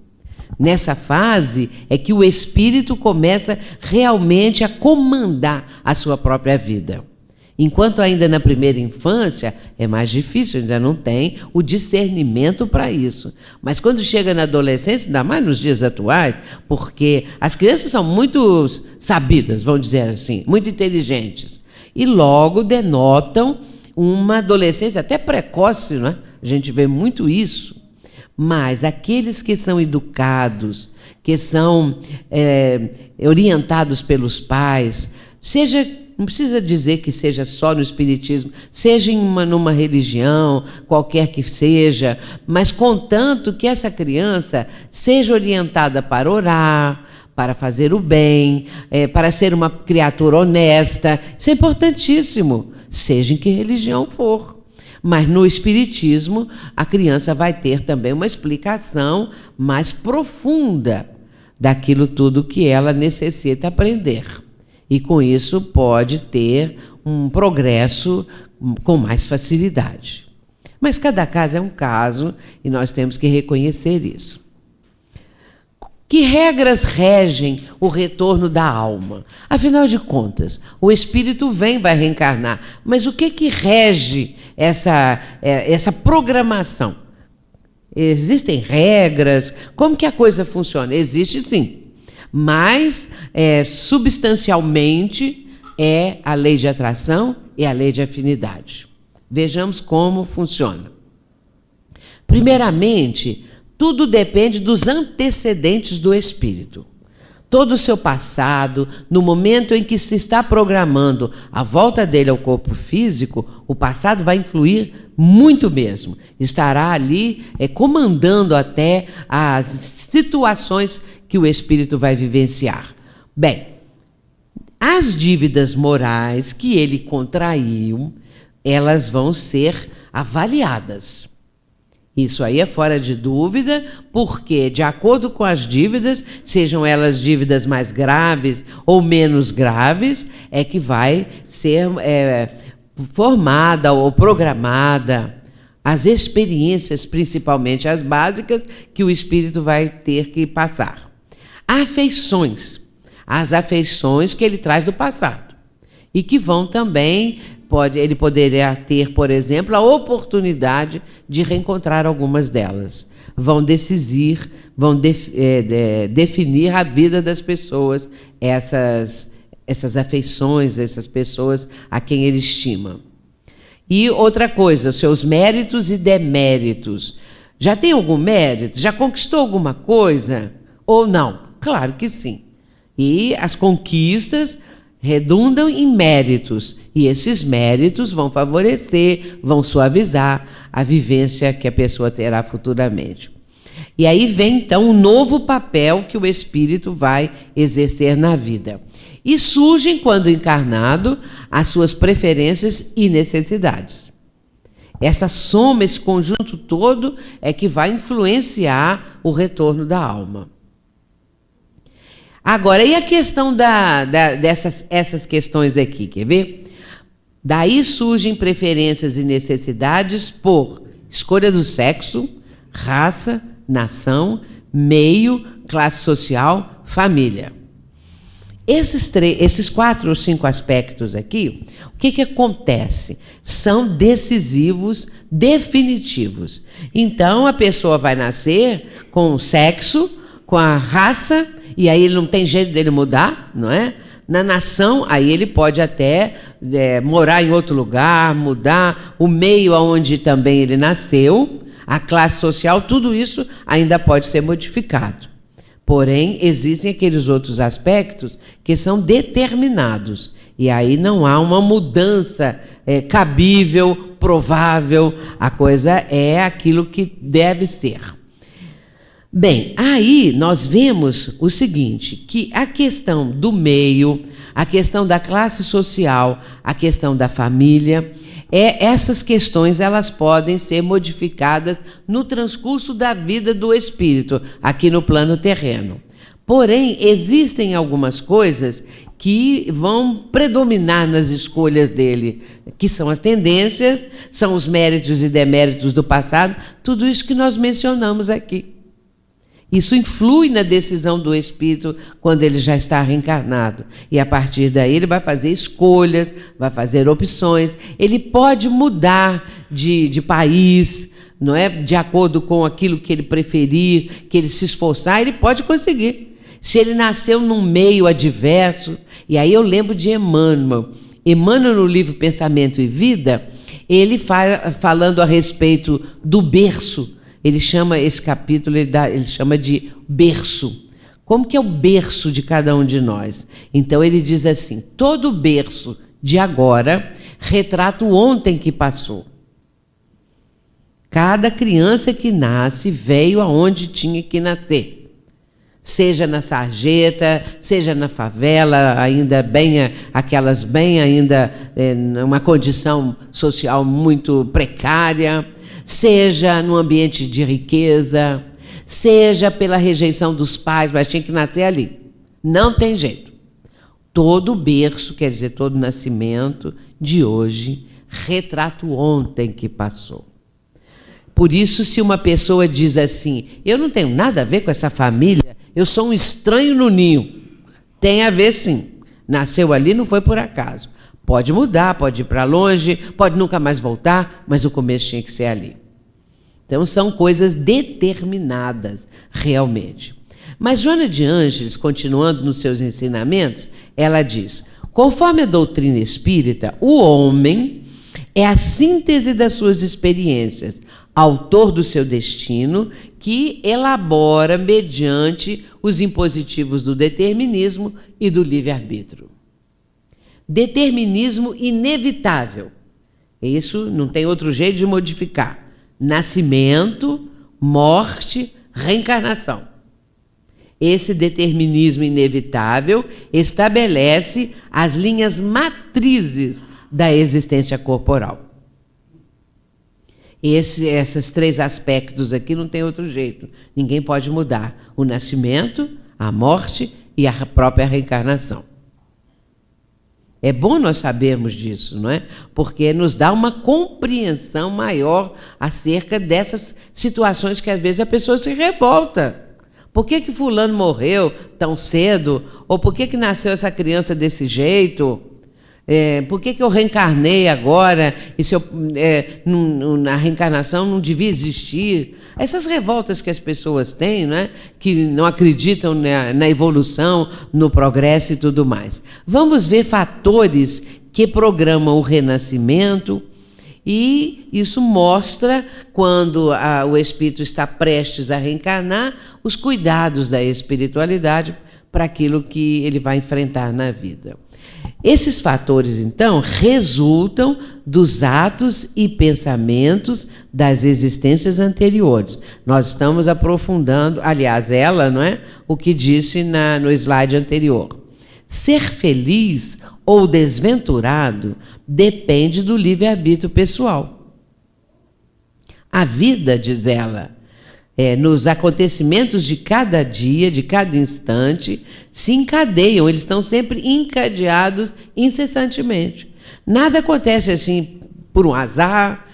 Nessa fase é que o espírito começa realmente a comandar a sua própria vida. Enquanto ainda na primeira infância é mais difícil, ainda não tem o discernimento para isso. Mas quando chega na adolescência, ainda mais nos dias atuais, porque as crianças são muito sabidas, vamos dizer assim, muito inteligentes, e logo denotam uma adolescência até precoce, não é? A gente vê muito isso. Mas aqueles que são educados, que são orientados pelos pais, não precisa dizer que seja só no espiritismo, seja numa religião, qualquer que seja, mas contanto que essa criança seja orientada para orar, para fazer o bem, para ser uma criatura honesta. Isso é importantíssimo, seja em que religião for. Mas no espiritismo, a criança vai ter também uma explicação mais profunda daquilo tudo que ela necessita aprender. E com isso pode ter um progresso com mais facilidade. Mas cada caso é um caso e nós temos que reconhecer isso. Que regras regem o retorno da alma? Afinal de contas, o espírito vai reencarnar, mas o que rege essa programação? Existem regras? Como que a coisa funciona? Existe sim, mas substancialmente é a lei de atração e a lei de afinidade. Vejamos como funciona. Primeiramente, tudo depende dos antecedentes do espírito. Todo o seu passado, no momento em que se está programando a volta dele ao corpo físico, o passado vai influir muito mesmo. Estará ali comandando até as situações que o espírito vai vivenciar. Bem, as dívidas morais que ele contraiu, elas vão ser avaliadas. Isso aí é fora de dúvida, porque, de acordo com as dívidas, sejam elas dívidas mais graves ou menos graves, é que vai ser formada ou programada as experiências, principalmente as básicas, que o espírito vai ter que passar. Afeições, as afeições que ele traz do passado, e que vão também... ele poderia ter, por exemplo, a oportunidade de reencontrar algumas delas. Vão definir a vida das pessoas, essas afeições, essas pessoas a quem ele estima. E outra coisa, os seus méritos e deméritos. Já tem algum mérito? Já conquistou alguma coisa? Ou não? Claro que sim. E as conquistas redundam em méritos, e esses méritos vão favorecer, vão suavizar a vivência que a pessoa terá futuramente. E aí vem, então, um novo papel que o espírito vai exercer na vida. E surgem, quando encarnado, as suas preferências e necessidades. Essa soma, esse conjunto todo, é que vai influenciar o retorno da alma. Agora, e a questão dessas questões aqui, quer ver? Daí surgem preferências e necessidades por escolha do sexo, raça, nação, meio, classe social, família. Esses 4 ou 5 aspectos aqui, o que acontece? São decisivos, definitivos. Então, a pessoa vai nascer com o sexo, com a raça, e aí ele não tem jeito dele mudar, não é? Na nação, aí ele pode até morar em outro lugar, mudar o meio onde também ele nasceu, a classe social, tudo isso ainda pode ser modificado. Porém, existem aqueles outros aspectos que são determinados, e aí não há uma mudança cabível, provável, a coisa é aquilo que deve ser. Bem, aí nós vemos o seguinte, que a questão do meio, a questão da classe social, a questão da família, essas questões elas podem ser modificadas no transcurso da vida do espírito, aqui no plano terreno. Porém, existem algumas coisas que vão predominar nas escolhas dele, que são as tendências, são os méritos e deméritos do passado, tudo isso que nós mencionamos aqui. Isso influi na decisão do espírito quando ele já está reencarnado. E, a partir daí, ele vai fazer escolhas, vai fazer opções. Ele pode mudar de país, não é? De acordo com aquilo que ele preferir, que ele se esforçar, ele pode conseguir. Se ele nasceu num meio adverso, e aí eu lembro de Emmanuel. Emmanuel, no livro Pensamento e Vida, ele falando a respeito do berço. Ele chama esse capítulo, ele chama de berço. Como que é o berço de cada um de nós? Então ele diz assim, todo berço de agora retrata o ontem que passou. Cada criança que nasce veio aonde tinha que nascer. Seja na sarjeta, seja na favela, ainda bem, aquelas bem ainda numa condição social muito precária, seja no ambiente de riqueza, seja pela rejeição dos pais, mas tinha que nascer ali. Não tem jeito. Todo berço, quer dizer, todo nascimento de hoje, retrata o ontem que passou. Por isso, se uma pessoa diz assim, eu não tenho nada a ver com essa família, eu sou um estranho no ninho. Tem a ver, sim. Nasceu ali, não foi por acaso. Pode mudar, pode ir para longe, pode nunca mais voltar, mas o começo tinha que ser ali. Então, são coisas determinadas, realmente. Mas Joana de Ângeles, continuando nos seus ensinamentos, ela diz, conforme a doutrina espírita, o homem é a síntese das suas experiências, autor do seu destino, que elabora mediante os impositivos do determinismo e do livre-arbítrio. Determinismo inevitável. Isso não tem outro jeito de modificar. Nascimento, morte, reencarnação. Esse determinismo inevitável estabelece as linhas matrizes da existência corporal. Esses 3 aspectos aqui não tem outro jeito. Ninguém pode mudar: o nascimento, a morte e a própria reencarnação. É bom nós sabermos disso, não é? Porque nos dá uma compreensão maior acerca dessas situações que às vezes a pessoa se revolta. Por que fulano morreu tão cedo? Ou por que nasceu essa criança desse jeito? Por que eu reencarnei agora? E se na reencarnação não devia existir? Essas revoltas que as pessoas têm, né? Que não acreditam na evolução, no progresso e tudo mais. Vamos ver fatores que programam o renascimento, e isso mostra, quando o espírito está prestes a reencarnar, os cuidados da espiritualidade para aquilo que ele vai enfrentar na vida. Esses fatores, então, resultam dos atos e pensamentos das existências anteriores. Nós estamos aprofundando, aliás, ela, não é? O que disse no slide anterior. Ser feliz ou desventurado depende do livre-arbítrio pessoal. A vida, diz ela, nos acontecimentos de cada dia, de cada instante, se encadeiam, eles estão sempre encadeados incessantemente. Nada acontece assim por um azar,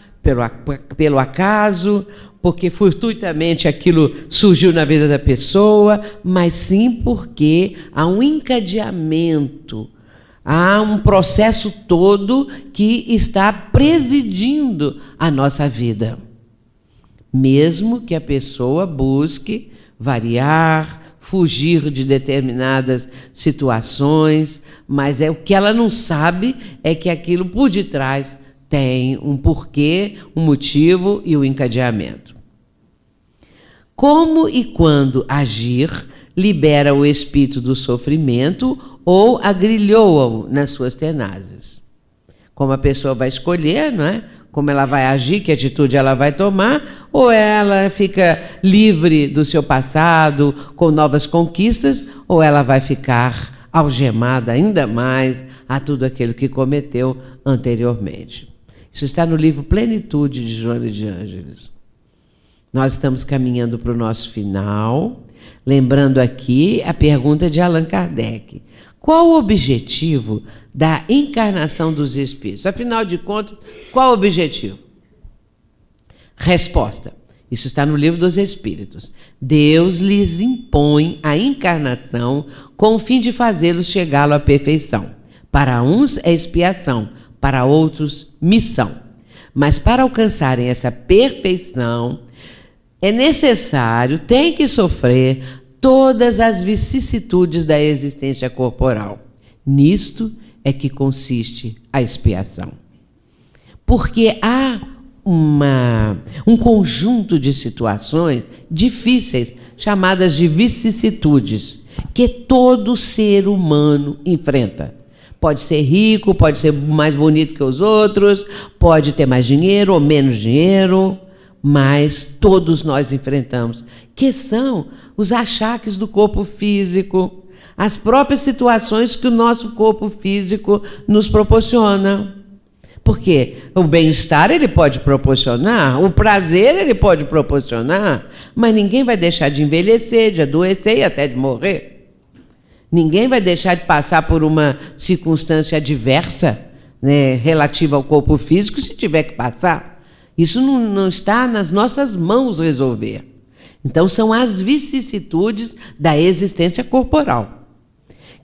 pelo acaso, porque fortuitamente aquilo surgiu na vida da pessoa, mas sim porque há um encadeamento, há um processo todo que está presidindo a nossa vida. Mesmo que a pessoa busque variar, fugir de determinadas situações, mas o que ela não sabe é que aquilo por detrás tem um porquê, um motivo e um encadeamento. Como e quando agir libera o espírito do sofrimento ou agrilhoa-o nas suas tenazes. Como a pessoa vai escolher, não é? Como ela vai agir, que atitude ela vai tomar, ou ela fica livre do seu passado, com novas conquistas, ou ela vai ficar algemada ainda mais a tudo aquilo que cometeu anteriormente. Isso está no livro Plenitude, de Joana de Ângeles. Nós estamos caminhando para o nosso final, lembrando aqui a pergunta de Allan Kardec. Qual o objetivo da encarnação dos espíritos? Afinal de contas, qual o objetivo? Resposta. Isso está no Livro dos Espíritos. Deus lhes impõe a encarnação com o fim de fazê-los chegá-lo à perfeição. Para uns é expiação, para outros missão. Mas para alcançarem essa perfeição, é necessário, tem que sofrer todas as vicissitudes da existência corporal. Nisto é que consiste a expiação. Porque há um conjunto de situações difíceis, chamadas de vicissitudes, que todo ser humano enfrenta. Pode ser rico, pode ser mais bonito que os outros, pode ter mais dinheiro ou menos dinheiro, mas todos nós enfrentamos, que são os achaques do corpo físico, as próprias situações que o nosso corpo físico nos proporciona. Porque o bem-estar ele pode proporcionar, o prazer ele pode proporcionar, mas ninguém vai deixar de envelhecer, de adoecer e até de morrer. Ninguém vai deixar de passar por uma circunstância adversa, né, relativa ao corpo físico, se tiver que passar. Isso não está nas nossas mãos resolver. Então, são as vicissitudes da existência corporal,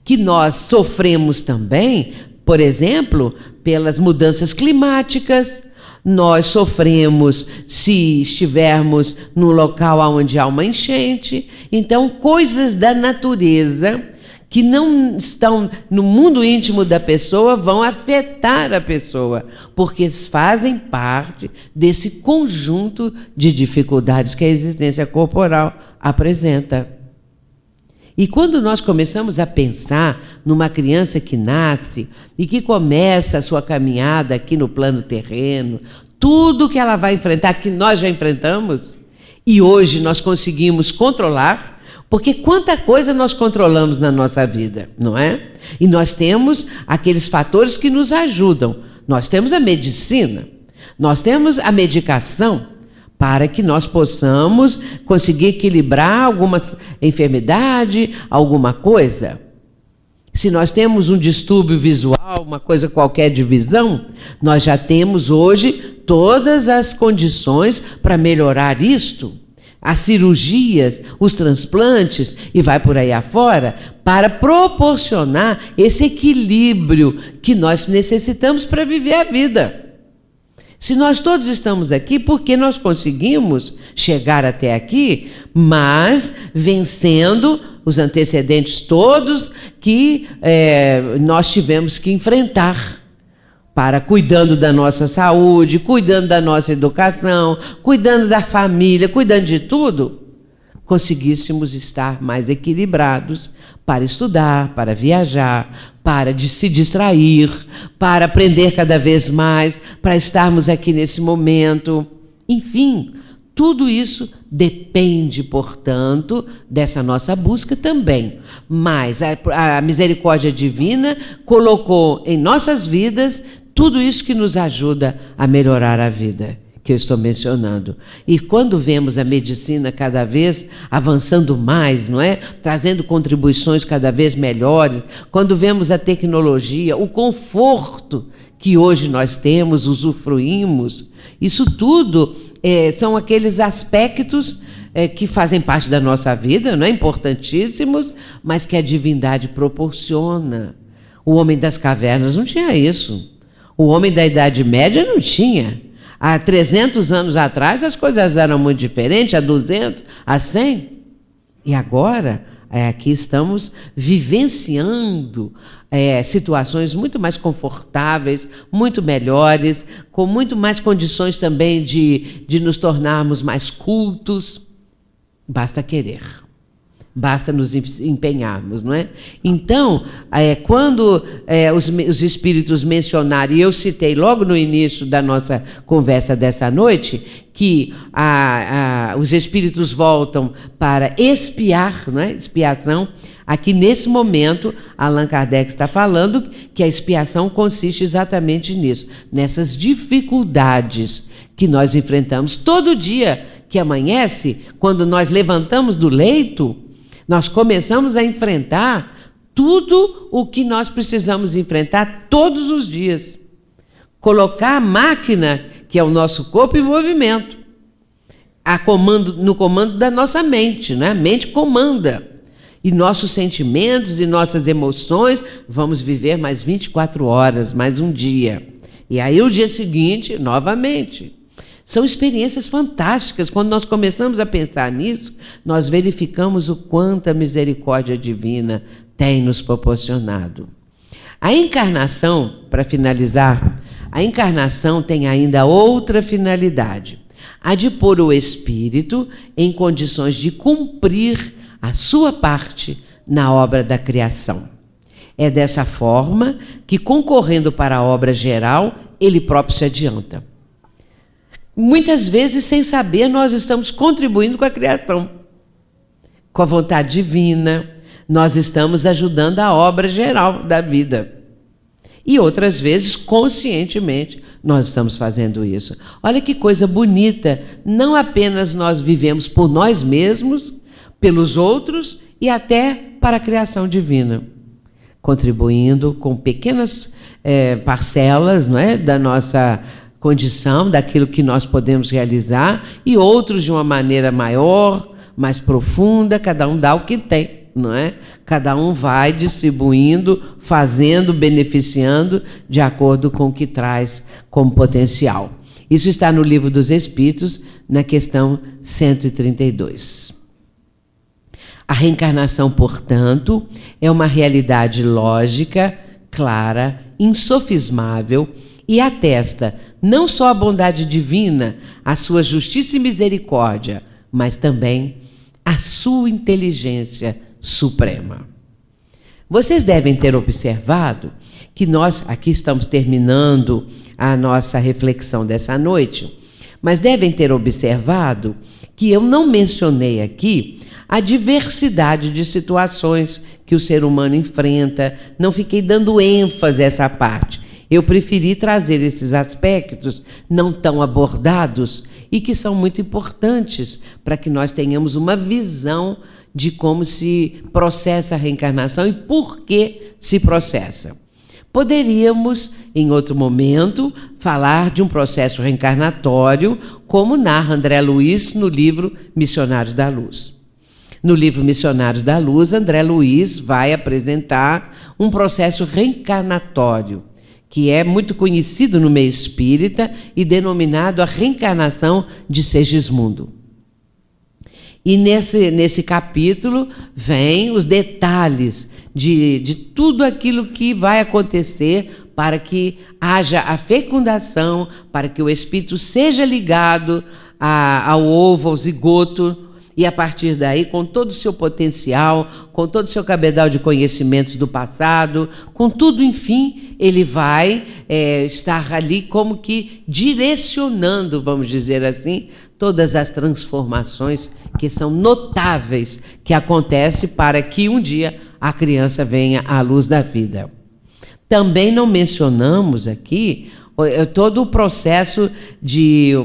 que nós sofremos também, por exemplo, pelas mudanças climáticas. Nós sofremos se estivermos num local onde há uma enchente. Então, coisas da natureza que não estão no mundo íntimo da pessoa vão afetar a pessoa, porque fazem parte desse conjunto de dificuldades que a existência corporal apresenta. E quando nós começamos a pensar numa criança que nasce e que começa a sua caminhada aqui no plano terreno, tudo que ela vai enfrentar, que nós já enfrentamos, e hoje nós conseguimos controlar, porque quanta coisa nós controlamos na nossa vida, não é? E nós temos aqueles fatores que nos ajudam. Nós temos a medicina, Nós temos a medicação para que nós possamos conseguir equilibrar alguma enfermidade, alguma coisa. Se nós temos um distúrbio visual, uma coisa qualquer de visão, nós já temos hoje todas as condições para melhorar isto. As cirurgias, os transplantes e vai por aí afora, para proporcionar esse equilíbrio que nós necessitamos para viver a vida. Se nós todos estamos aqui, porque nós conseguimos chegar até aqui, mas vencendo os antecedentes todos que nós tivemos que enfrentar, para cuidando da nossa saúde, cuidando da nossa educação, cuidando da família, cuidando de tudo, conseguíssemos estar mais equilibrados para estudar, para viajar, para se distrair, para aprender cada vez mais, para estarmos aqui nesse momento. Enfim, tudo isso depende, portanto, dessa nossa busca também. Mas a misericórdia divina colocou em nossas vidas tudo isso que nos ajuda a melhorar a vida, que eu estou mencionando. E quando vemos a medicina cada vez avançando mais, não é? Trazendo contribuições cada vez melhores, quando vemos a tecnologia, o conforto que hoje nós temos, usufruímos, isso tudo são aqueles aspectos que fazem parte da nossa vida, não é? Importantíssimos, mas que a divindade proporciona. O homem das cavernas não tinha isso. O homem da Idade Média não tinha. Há 300 anos atrás as coisas eram muito diferentes, há 200, há 100. E agora, aqui estamos vivenciando situações muito mais confortáveis, muito melhores, com muito mais condições também de nos tornarmos mais cultos. Basta querer. Basta nos empenharmos, não é? Então, quando os espíritos mencionaram, e eu citei logo no início da nossa conversa dessa noite, que os espíritos voltam para expiar, não é? Expiação. Aqui, nesse momento, Allan Kardec está falando que a expiação consiste exatamente nisso, nessas dificuldades que nós enfrentamos todo dia que amanhece, quando nós levantamos do leito, nós começamos a enfrentar tudo o que nós precisamos enfrentar todos os dias. Colocar a máquina, que é o nosso corpo, em movimento. No comando da nossa mente, né? A mente comanda. E nossos sentimentos e nossas emoções, vamos viver mais 24 horas, mais um dia. E aí o dia seguinte, novamente. São experiências fantásticas. Quando nós começamos a pensar nisso, nós verificamos o quanto a misericórdia divina tem nos proporcionado. A encarnação, para finalizar, a encarnação tem ainda outra finalidade, a de pôr o espírito em condições de cumprir a sua parte na obra da criação. É dessa forma que, concorrendo para a obra geral, ele próprio se adianta. Muitas vezes, sem saber, nós estamos contribuindo com a criação. Com a vontade divina, nós estamos ajudando a obra geral da vida. E outras vezes, conscientemente, nós estamos fazendo isso. Olha que coisa bonita. Não apenas nós vivemos por nós mesmos, pelos outros e até para a criação divina. Contribuindo com pequenas parcelas, não é, da nossa condição, daquilo que nós podemos realizar, e outros de uma maneira maior, mais profunda, cada um dá o que tem, não é? Cada um vai distribuindo, fazendo, beneficiando, de acordo com o que traz como potencial. Isso está no Livro dos Espíritos, na questão 132. A reencarnação, portanto, é uma realidade lógica, clara, insofismável, e atesta não só a bondade divina, a sua justiça e misericórdia, mas também a sua inteligência suprema. Vocês devem ter observado que nós aqui estamos terminando a nossa reflexão dessa noite, mas devem ter observado que eu não mencionei aqui a diversidade de situações que o ser humano enfrenta, não fiquei dando ênfase a essa parte. eu preferi trazer esses aspectos não tão abordados e que são muito importantes para que nós tenhamos uma visão de como se processa a reencarnação e por que se processa. Poderíamos, em outro momento, falar de um processo reencarnatório, como narra André Luiz no livro Missionários da Luz. No livro Missionários da Luz, André Luiz vai apresentar um processo reencarnatório, que é muito conhecido no meio espírita e denominado a reencarnação de Segismundo. E nesse capítulo vem os detalhes de tudo aquilo que vai acontecer para que haja a fecundação, para que o espírito seja ligado ao ovo, ao zigoto, e a partir daí, com todo o seu potencial, com todo o seu cabedal de conhecimentos do passado, com tudo, enfim, ele vai estar ali como que direcionando, vamos dizer assim, todas as transformações que são notáveis que acontecem para que um dia a criança venha à luz da vida. Também não mencionamos aqui todo o processo de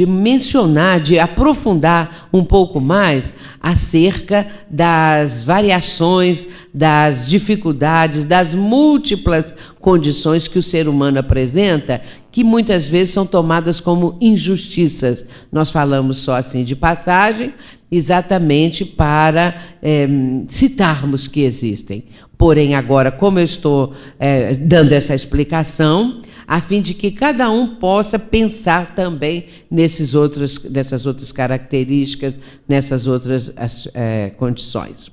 mencionar, de aprofundar um pouco mais acerca das variações, das dificuldades, das múltiplas condições que o ser humano apresenta, que muitas vezes são tomadas como injustiças. Nós falamos só assim de passagem, exatamente para citarmos que existem. Porém, agora, como eu estou dando essa explicação, a fim de que cada um possa pensar também nessas outras características, nessas outras condições.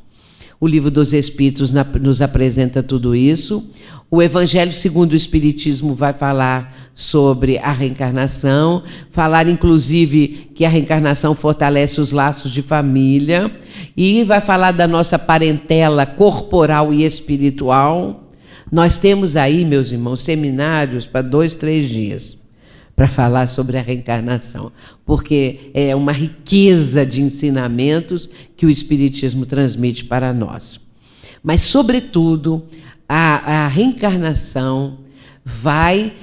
O Livro dos Espíritos nos apresenta tudo isso. O Evangelho segundo o Espiritismo vai falar sobre a reencarnação, falar inclusive que a reencarnação fortalece os laços de família e vai falar da nossa parentela corporal e espiritual. Nós temos aí, meus irmãos, seminários para 2, 3 dias para falar sobre a reencarnação, porque é uma riqueza de ensinamentos que o Espiritismo transmite para nós. Mas, sobretudo, a reencarnação vai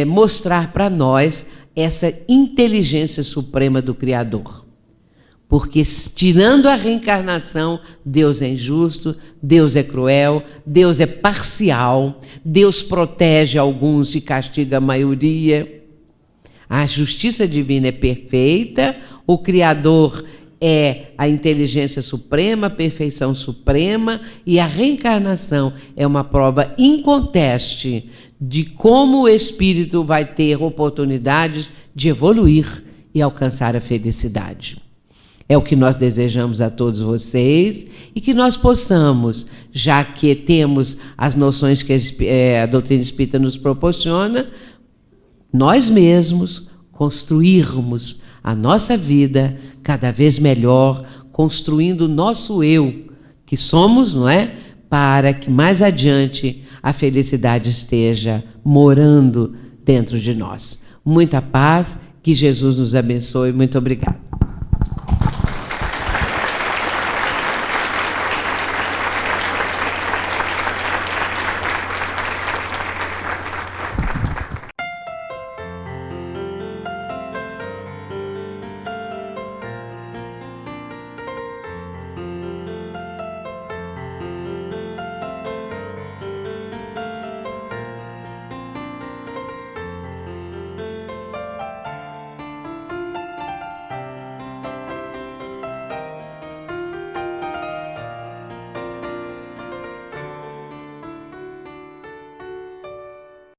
mostrar para nós essa inteligência suprema do Criador. Porque, tirando a reencarnação, Deus é injusto, Deus é cruel, Deus é parcial, Deus protege alguns e castiga a maioria. A justiça divina é perfeita, o Criador é a inteligência suprema, a perfeição suprema, e a reencarnação é uma prova inconteste de como o espírito vai ter oportunidades de evoluir e alcançar a felicidade. É o que nós desejamos a todos vocês e que nós possamos, já que temos as noções que a doutrina espírita nos proporciona, nós mesmos construirmos a nossa vida cada vez melhor, construindo o nosso eu, que somos, não é? Para que mais adiante a felicidade esteja morando dentro de nós. Muita paz, que Jesus nos abençoe. Muito obrigada.